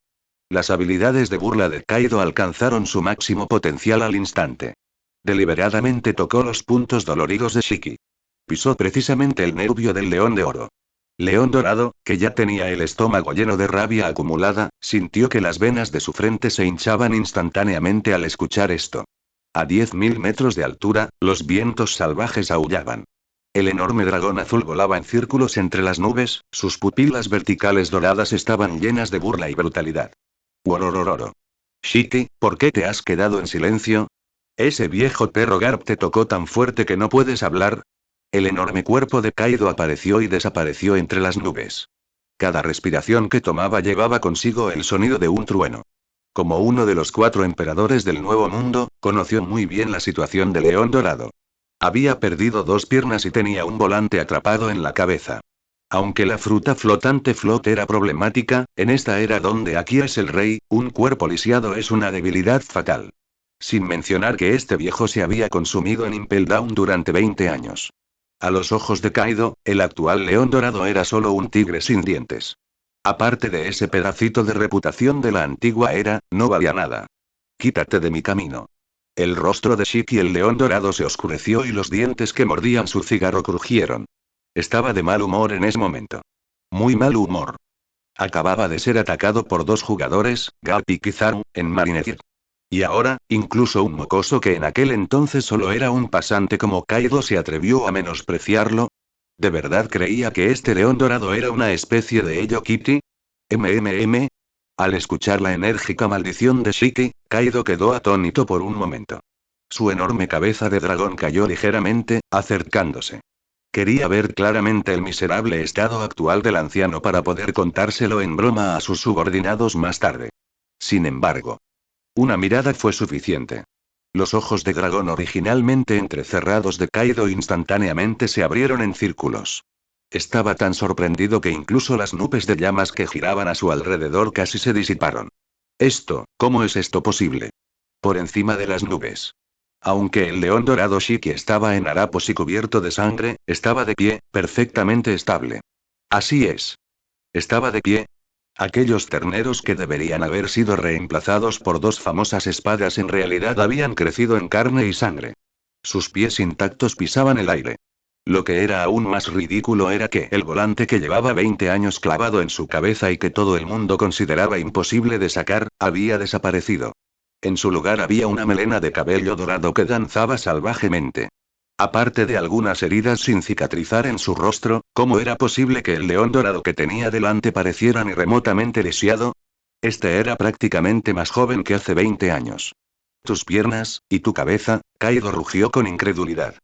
Speaker 1: Las habilidades de burla de Kaido alcanzaron su máximo potencial al instante. Deliberadamente tocó los puntos doloridos de Shiki. Pisó precisamente el nervio del león de oro. León dorado, que ya tenía el estómago lleno de rabia acumulada, sintió que las venas de su frente se hinchaban instantáneamente al escuchar esto. A 10.000 metros de altura, los vientos salvajes aullaban. El enorme dragón azul volaba en círculos entre las nubes, sus pupilas verticales doradas estaban llenas de burla y brutalidad. Uororororo. Shiki, ¿por qué te has quedado en silencio? ¿Ese viejo perro Garp te tocó tan fuerte que no puedes hablar? El enorme cuerpo de Kaido apareció y desapareció entre las nubes. Cada respiración que tomaba llevaba consigo el sonido de un trueno. Como uno de los 4 emperadores del Nuevo Mundo, conoció muy bien la situación de León Dorado. Había perdido 2 piernas y tenía un volante atrapado en la cabeza. Aunque la fruta flotante Float era problemática, en esta era donde aquí es el rey, un cuerpo lisiado es una debilidad fatal. Sin mencionar que este viejo se había consumido en Impel Down durante 20 años. A los ojos de Kaido, el actual León Dorado era solo un tigre sin dientes. Aparte de ese pedacito de reputación de la antigua era, no valía nada. Quítate de mi camino. El rostro de Shiki el León Dorado se oscureció y los dientes que mordían su cigarro crujieron. Estaba de mal humor en ese momento. Muy mal humor. Acababa de ser atacado por 2 jugadores, Garp y Kizaru, en Marineford. Y ahora, incluso un mocoso que en aquel entonces solo era un pasante como Kaido se atrevió a menospreciarlo. ¿De verdad creía que este león dorado era una especie de Ello Kitty? MMM. Al escuchar la enérgica maldición de Shiki, Kaido quedó atónito por un momento. Su enorme cabeza de dragón cayó ligeramente, acercándose. Quería ver claramente el miserable estado actual del anciano para poder contárselo en broma a sus subordinados más tarde. Sin embargo, una mirada fue suficiente. Los ojos de dragón originalmente entrecerrados de Kaido instantáneamente se abrieron en círculos. Estaba tan sorprendido que incluso las nubes de llamas que giraban a su alrededor casi se disiparon. ¿Cómo es esto posible? Por encima de las nubes. Aunque el león dorado Shiki estaba en harapos y cubierto de sangre, estaba de pie, perfectamente estable. Así es. Estaba de pie. Aquellos terneros que deberían haber sido reemplazados por 2 famosas espadas en realidad habían crecido en carne y sangre. Sus pies intactos pisaban el aire. Lo que era aún más ridículo era que el volante que llevaba 20 años clavado en su cabeza y que todo el mundo consideraba imposible de sacar, había desaparecido. En su lugar había una melena de cabello dorado que danzaba salvajemente. Aparte de algunas heridas sin cicatrizar en su rostro, ¿cómo era posible que el león dorado que tenía delante pareciera ni remotamente lisiado? Este era prácticamente más joven que hace 20 años. Tus piernas, y tu cabeza, Kaido rugió con incredulidad.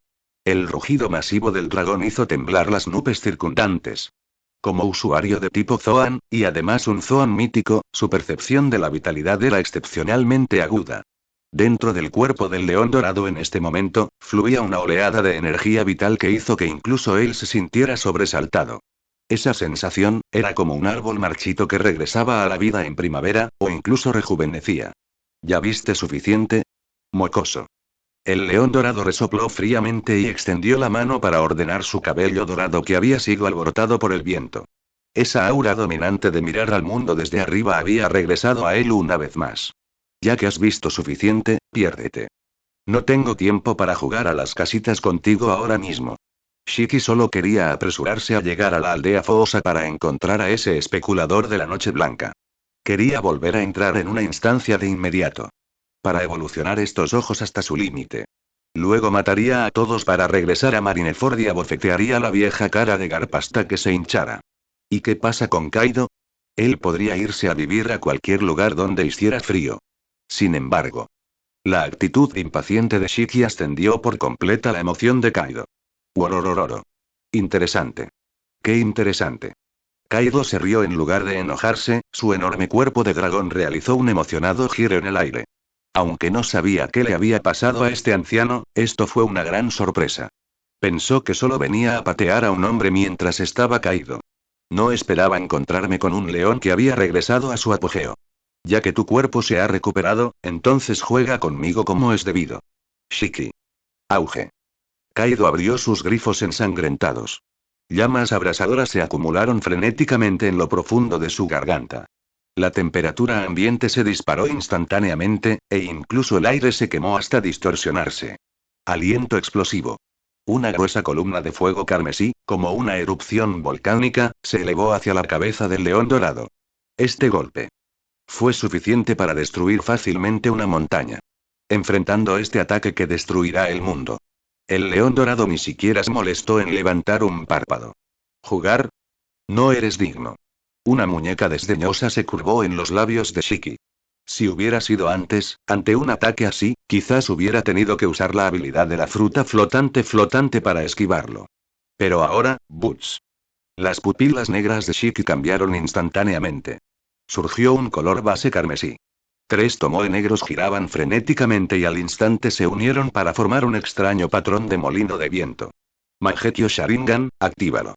Speaker 1: El rugido masivo del dragón hizo temblar las nubes circundantes. Como usuario de tipo Zoan, y además un Zoan mítico, su percepción de la vitalidad era excepcionalmente aguda. Dentro del cuerpo del león dorado en este momento, fluía una oleada de energía vital que hizo que incluso él se sintiera sobresaltado. Esa sensación, era como un árbol marchito que regresaba a la vida en primavera, o incluso rejuvenecía. ¿Ya viste suficiente? Mocoso. El león dorado resopló fríamente y extendió la mano para ordenar su cabello dorado que había sido alborotado por el viento. Esa aura dominante de mirar al mundo desde arriba había regresado a él una vez más. Ya que has visto suficiente, piérdete. No tengo tiempo para jugar a las casitas contigo ahora mismo. Shiki solo quería apresurarse a llegar a la aldea Fosa para encontrar a ese especulador de la Noche Blanca. Quería volver a entrar en una instancia de inmediato. Para evolucionar estos ojos hasta su límite. Luego mataría a todos para regresar a Marineford y abofetearía la vieja cara de Garp hasta que se hinchara. ¿Y qué pasa con Kaido? Él podría irse a vivir a cualquier lugar donde hiciera frío. Sin embargo, la actitud impaciente de Shiki ascendió por completa la emoción de Kaido. Wororororo. Interesante. Qué interesante. Kaido se rió en lugar de enojarse, su enorme cuerpo de dragón realizó un emocionado giro en el aire. Aunque no sabía qué le había pasado a este anciano, esto fue una gran sorpresa. Pensó que solo venía a patear a un hombre mientras estaba caído. No esperaba encontrarme con un león que había regresado a su apogeo. Ya que tu cuerpo se ha recuperado, entonces juega conmigo como es debido. Shiki. Auge. Kaido abrió sus grifos ensangrentados. Llamas abrasadoras se acumularon frenéticamente en lo profundo de su garganta. La temperatura ambiente se disparó instantáneamente, e incluso el aire se quemó hasta distorsionarse. Aliento explosivo. Una gruesa columna de fuego carmesí, como una erupción volcánica, se elevó hacia la cabeza del león dorado. Este golpe fue suficiente para destruir fácilmente una montaña. Enfrentando este ataque que destruirá el mundo. El león dorado ni siquiera se molestó en levantar un párpado. ¿Jugar? No eres digno. Una muñeca desdeñosa se curvó en los labios de Shiki. Si hubiera sido antes, ante un ataque así, quizás hubiera tenido que usar la habilidad de la fruta flotante para esquivarlo. Pero ahora, Boots. Las pupilas negras de Shiki cambiaron instantáneamente. Surgió un color base carmesí. Tres tomoe negros giraban frenéticamente y al instante se unieron para formar un extraño patrón de molino de viento. Mangekyō Sharingan, actívalo.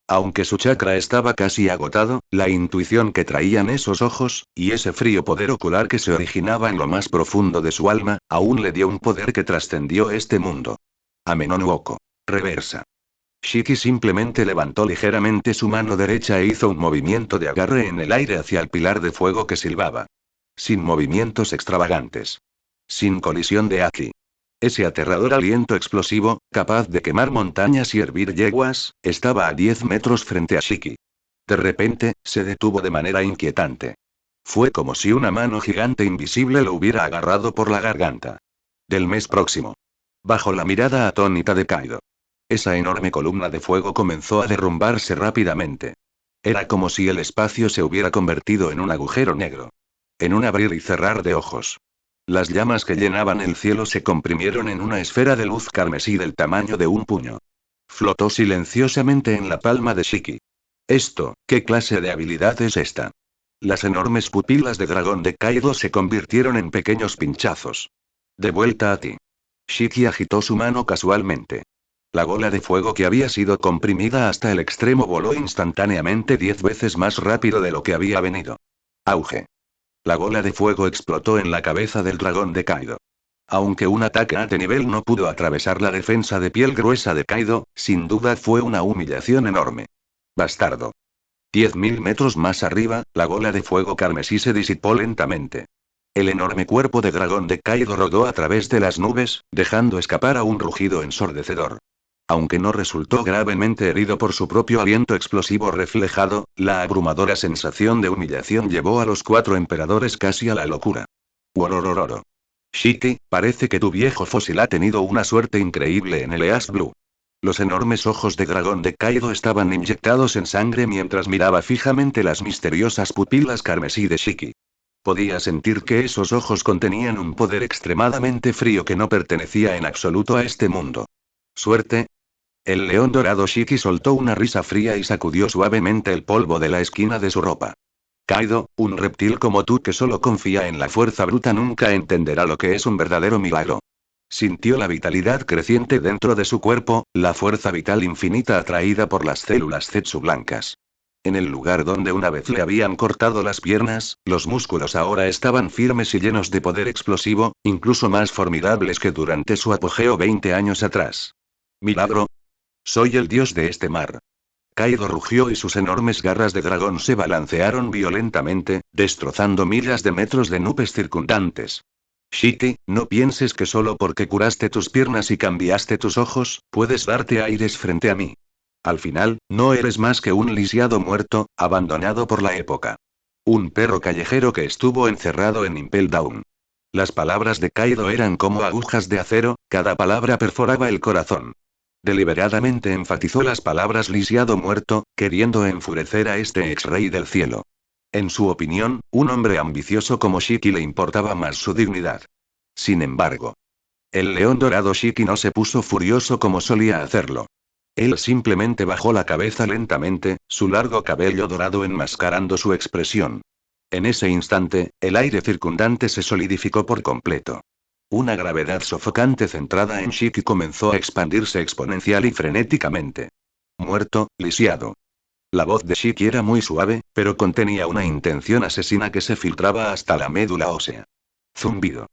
Speaker 1: Aunque su chakra estaba casi agotado, la intuición que traían esos ojos, y ese frío poder ocular que se originaba en lo más profundo de su alma, aún le dio un poder que trascendió este mundo. Amenon-Woko. Reversa. Shiki simplemente levantó ligeramente su mano derecha e hizo un movimiento de agarre en el aire hacia el pilar de fuego que silbaba. Sin movimientos extravagantes. Sin colisión de Aki. Ese aterrador aliento explosivo, capaz de quemar montañas y hervir yeguas, estaba a 10 metros frente a Shiki. De repente, se detuvo de manera inquietante. Fue como si una mano gigante invisible lo hubiera agarrado por la garganta. Del mes próximo. Bajo la mirada atónita de Kaido. Esa enorme columna de fuego comenzó a derrumbarse rápidamente. Era como si el espacio se hubiera convertido en un agujero negro. En un abrir y cerrar de ojos. Las llamas que llenaban el cielo se comprimieron en una esfera de luz carmesí del tamaño de un puño. Flotó silenciosamente en la palma de Shiki. ¿Qué clase de habilidad es esta? Las enormes pupilas de dragón de Kaido se convirtieron en pequeños pinchazos. De vuelta a ti. Shiki agitó su mano casualmente. La bola de fuego que había sido comprimida hasta el extremo voló instantáneamente 10 veces más rápido de lo que había venido. Auge. La bola de fuego explotó en la cabeza del dragón de Kaido. Aunque un ataque a este nivel no pudo atravesar la defensa de piel gruesa de Kaido, sin duda fue una humillación enorme. Bastardo. 10.000 metros más arriba, la bola de fuego carmesí se disipó lentamente. El enorme cuerpo de dragón de Kaido rodó a través de las nubes, dejando escapar a un rugido ensordecedor. Aunque no resultó gravemente herido por su propio aliento explosivo reflejado, la abrumadora sensación de humillación llevó a los 4 emperadores casi a la locura. Wororororo. Shiki, parece que tu viejo fósil ha tenido una suerte increíble en el East Blue. Los enormes ojos de dragón de Kaido estaban inyectados en sangre mientras miraba fijamente las misteriosas pupilas carmesí de Shiki. Podía sentir que esos ojos contenían un poder extremadamente frío que no pertenecía en absoluto a este mundo. ¿Suerte? El león dorado Shiki soltó una risa fría y sacudió suavemente el polvo de la esquina de su ropa. Kaido, un reptil como tú que solo confía en la fuerza bruta nunca entenderá lo que es un verdadero milagro. Sintió la vitalidad creciente dentro de su cuerpo, la fuerza vital infinita atraída por las células Zetsu blancas. En el lugar donde una vez le habían cortado las piernas, los músculos ahora estaban firmes y llenos de poder explosivo, incluso más formidables que durante su apogeo 20 años atrás. ¿Milagro? Soy el dios de este mar. Kaido rugió y sus enormes garras de dragón se balancearon violentamente, destrozando miles de metros de nubes circundantes. Shiki, no pienses que solo porque curaste tus piernas y cambiaste tus ojos, puedes darte aires frente a mí. Al final, no eres más que un lisiado muerto, abandonado por la época. Un perro callejero que estuvo encerrado en Impel Down. Las palabras de Kaido eran como agujas de acero, cada palabra perforaba el corazón. Deliberadamente enfatizó las palabras lisiado muerto, queriendo enfurecer a este ex-rey del cielo. En su opinión, un hombre ambicioso como Shiki le importaba más su dignidad. Sin embargo, el león dorado Shiki no se puso furioso como solía hacerlo. Él simplemente bajó la cabeza lentamente, su largo cabello dorado enmascarando su expresión. En ese instante, el aire circundante se solidificó por completo. Una gravedad sofocante centrada en Shiki comenzó a expandirse exponencial y frenéticamente. Muerto, lisiado. La voz de Shiki era muy suave, pero contenía una intención asesina que se filtraba hasta la médula ósea. Zumbido.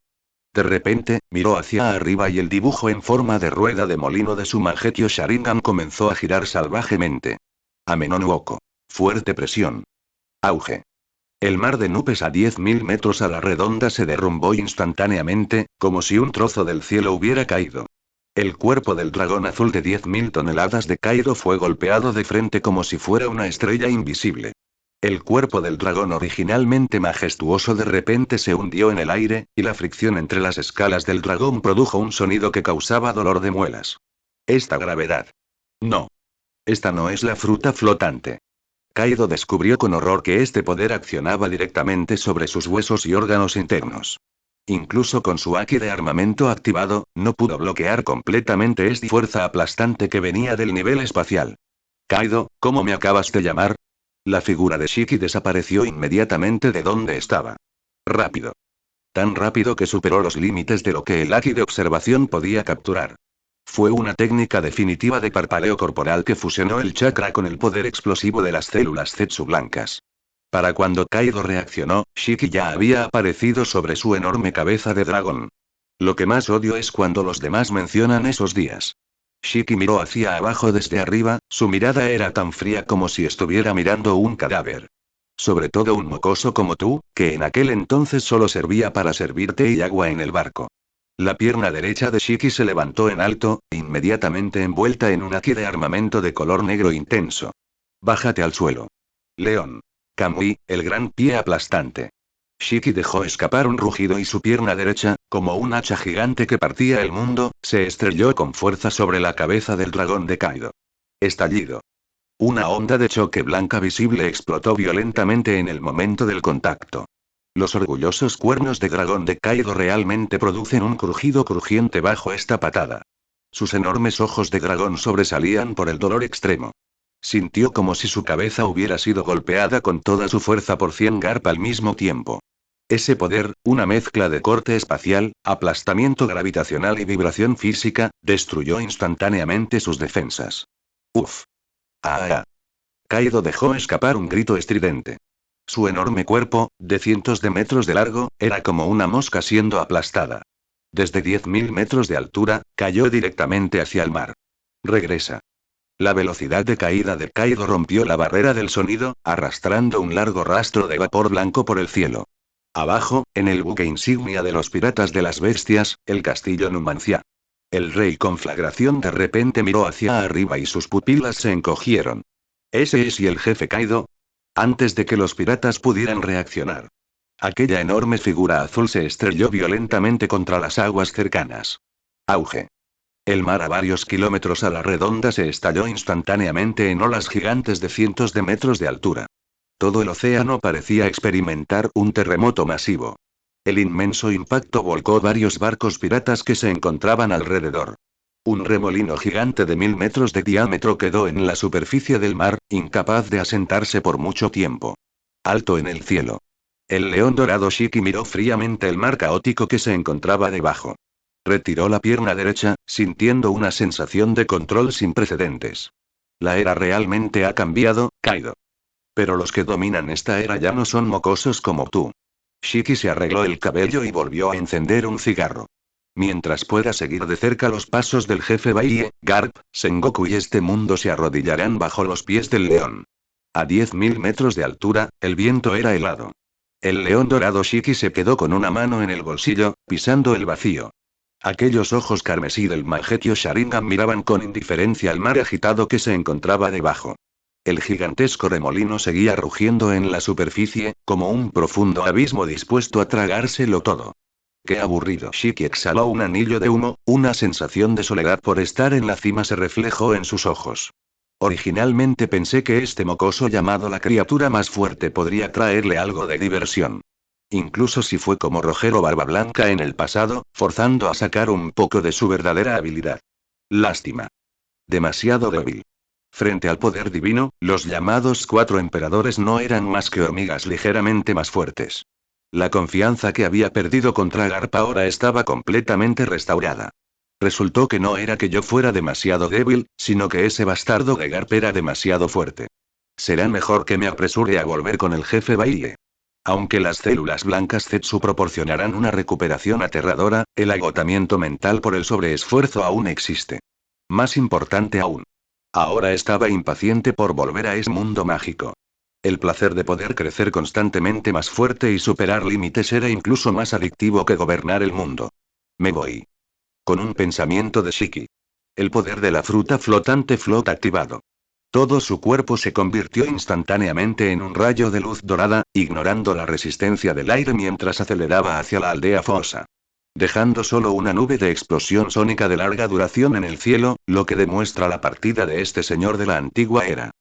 Speaker 1: De repente, miró hacia arriba y el dibujo en forma de rueda de molino de su Mangekyō Sharingan comenzó a girar salvajemente. Amenon-Woko. Fuerte presión. Auge. El mar de nubes a 10.000 metros a la redonda se derrumbó instantáneamente, como si un trozo del cielo hubiera caído. El cuerpo del dragón azul de 10.000 toneladas de Kaido fue golpeado de frente como si fuera una estrella invisible. El cuerpo del dragón originalmente majestuoso de repente se hundió en el aire, y la fricción entre las escalas del dragón produjo un sonido que causaba dolor de muelas. Esta gravedad. No. Esta no es la fruta flotante. Kaido descubrió con horror que este poder accionaba directamente sobre sus huesos y órganos internos. Incluso con su haki de armamento activado, no pudo bloquear completamente esta fuerza aplastante que venía del nivel espacial. Kaido, ¿cómo me acabas de llamar? La figura de Shiki desapareció inmediatamente de donde estaba. Rápido. Tan rápido que superó los límites de lo que el Haki de observación podía capturar. Fue una técnica definitiva de parpadeo corporal que fusionó el chakra con el poder explosivo de las células Zetsu blancas. Para cuando Kaido reaccionó, Shiki ya había aparecido sobre su enorme cabeza de dragón. Lo que más odio es cuando los demás mencionan esos días. Shiki miró hacia abajo desde arriba, su mirada era tan fría como si estuviera mirando un cadáver. Sobre todo un mocoso como tú, que en aquel entonces solo servía para servir té y agua en el barco. La pierna derecha de Shiki se levantó en alto, inmediatamente envuelta en un haki de armamento de color negro intenso. Bájate al suelo. León. Kamui, el gran pie aplastante. Shiki dejó escapar un rugido y su pierna derecha, como un hacha gigante que partía el mundo, se estrelló con fuerza sobre la cabeza del dragón de Kaido. Estallido. Una onda de choque blanca visible explotó violentamente en el momento del contacto. Los orgullosos cuernos de dragón de Kaido realmente producen un crujido crujiente bajo esta patada. Sus enormes ojos de dragón sobresalían por el dolor extremo. Sintió como si su cabeza hubiera sido golpeada con toda su fuerza por 100 Garp al mismo tiempo. Ese poder, una mezcla de corte espacial, aplastamiento gravitacional y vibración física, destruyó instantáneamente sus defensas. Uf. Ah. Kaido dejó escapar un grito estridente. Su enorme cuerpo, de cientos de metros de largo, era como una mosca siendo aplastada. Desde 10.000 metros de altura, cayó directamente hacia el mar. Regresa. La velocidad de caída de Kaido rompió la barrera del sonido, arrastrando un largo rastro de vapor blanco por el cielo. Abajo, en el buque insignia de los piratas de las bestias, el castillo Numancia. El rey conflagración de repente miró hacia arriba y sus pupilas se encogieron. ¿Ese es y el jefe Kaido? Antes de que los piratas pudieran reaccionar. Aquella enorme figura azul se estrelló violentamente contra las aguas cercanas. Auge. El mar a varios kilómetros a la redonda se estalló instantáneamente en olas gigantes de cientos de metros de altura. Todo el océano parecía experimentar un terremoto masivo. El inmenso impacto volcó varios barcos piratas que se encontraban alrededor. Un remolino gigante de 1000 metros de diámetro quedó en la superficie del mar, incapaz de asentarse por mucho tiempo. Alto en el cielo. El león dorado Shiki miró fríamente el mar caótico que se encontraba debajo. Retiró la pierna derecha, sintiendo una sensación de control sin precedentes. La era realmente ha cambiado, Kaido. Pero los que dominan esta era ya no son mocosos como tú. Shiki se arregló el cabello y volvió a encender un cigarro. Mientras pueda seguir de cerca los pasos del jefe Baiye, Garp, Sengoku y este mundo se arrodillarán bajo los pies del león. A 10.000 metros de altura, el viento era helado. El león dorado Shiki se quedó con una mano en el bolsillo, pisando el vacío. Aquellos ojos carmesí del Mangekyō Sharingan miraban con indiferencia al mar agitado que se encontraba debajo. El gigantesco remolino seguía rugiendo en la superficie, como un profundo abismo dispuesto a tragárselo todo. ¡Qué aburrido! Shiki exhaló un anillo de humo, una sensación de soledad por estar en la cima se reflejó en sus ojos. Originalmente pensé que este mocoso llamado la criatura más fuerte podría traerle algo de diversión. Incluso si fue como Rogero Barbablanca en el pasado, forzando a sacar un poco de su verdadera habilidad. Lástima. Demasiado débil. Frente al poder divino, los llamados 4 emperadores no eran más que hormigas ligeramente más fuertes. La confianza que había perdido contra Garp ahora estaba completamente restaurada. Resultó que no era que yo fuera demasiado débil, sino que ese bastardo de Garp era demasiado fuerte. Será mejor que me apresure a volver con el jefe Baiye. Aunque las células blancas Zetsu proporcionarán una recuperación aterradora, el agotamiento mental por el sobreesfuerzo aún existe. Más importante aún. Ahora estaba impaciente por volver a ese mundo mágico. El placer de poder crecer constantemente más fuerte y superar límites era incluso más adictivo que gobernar el mundo. Me voy. Con un pensamiento de Shiki. El poder de la fruta flotante flota activado. Todo su cuerpo se convirtió instantáneamente en un rayo de luz dorada, ignorando la resistencia del aire mientras aceleraba hacia la aldea fosa. Dejando solo una nube de explosión sónica de larga duración en el cielo, lo que demuestra la partida de este señor de la antigua era.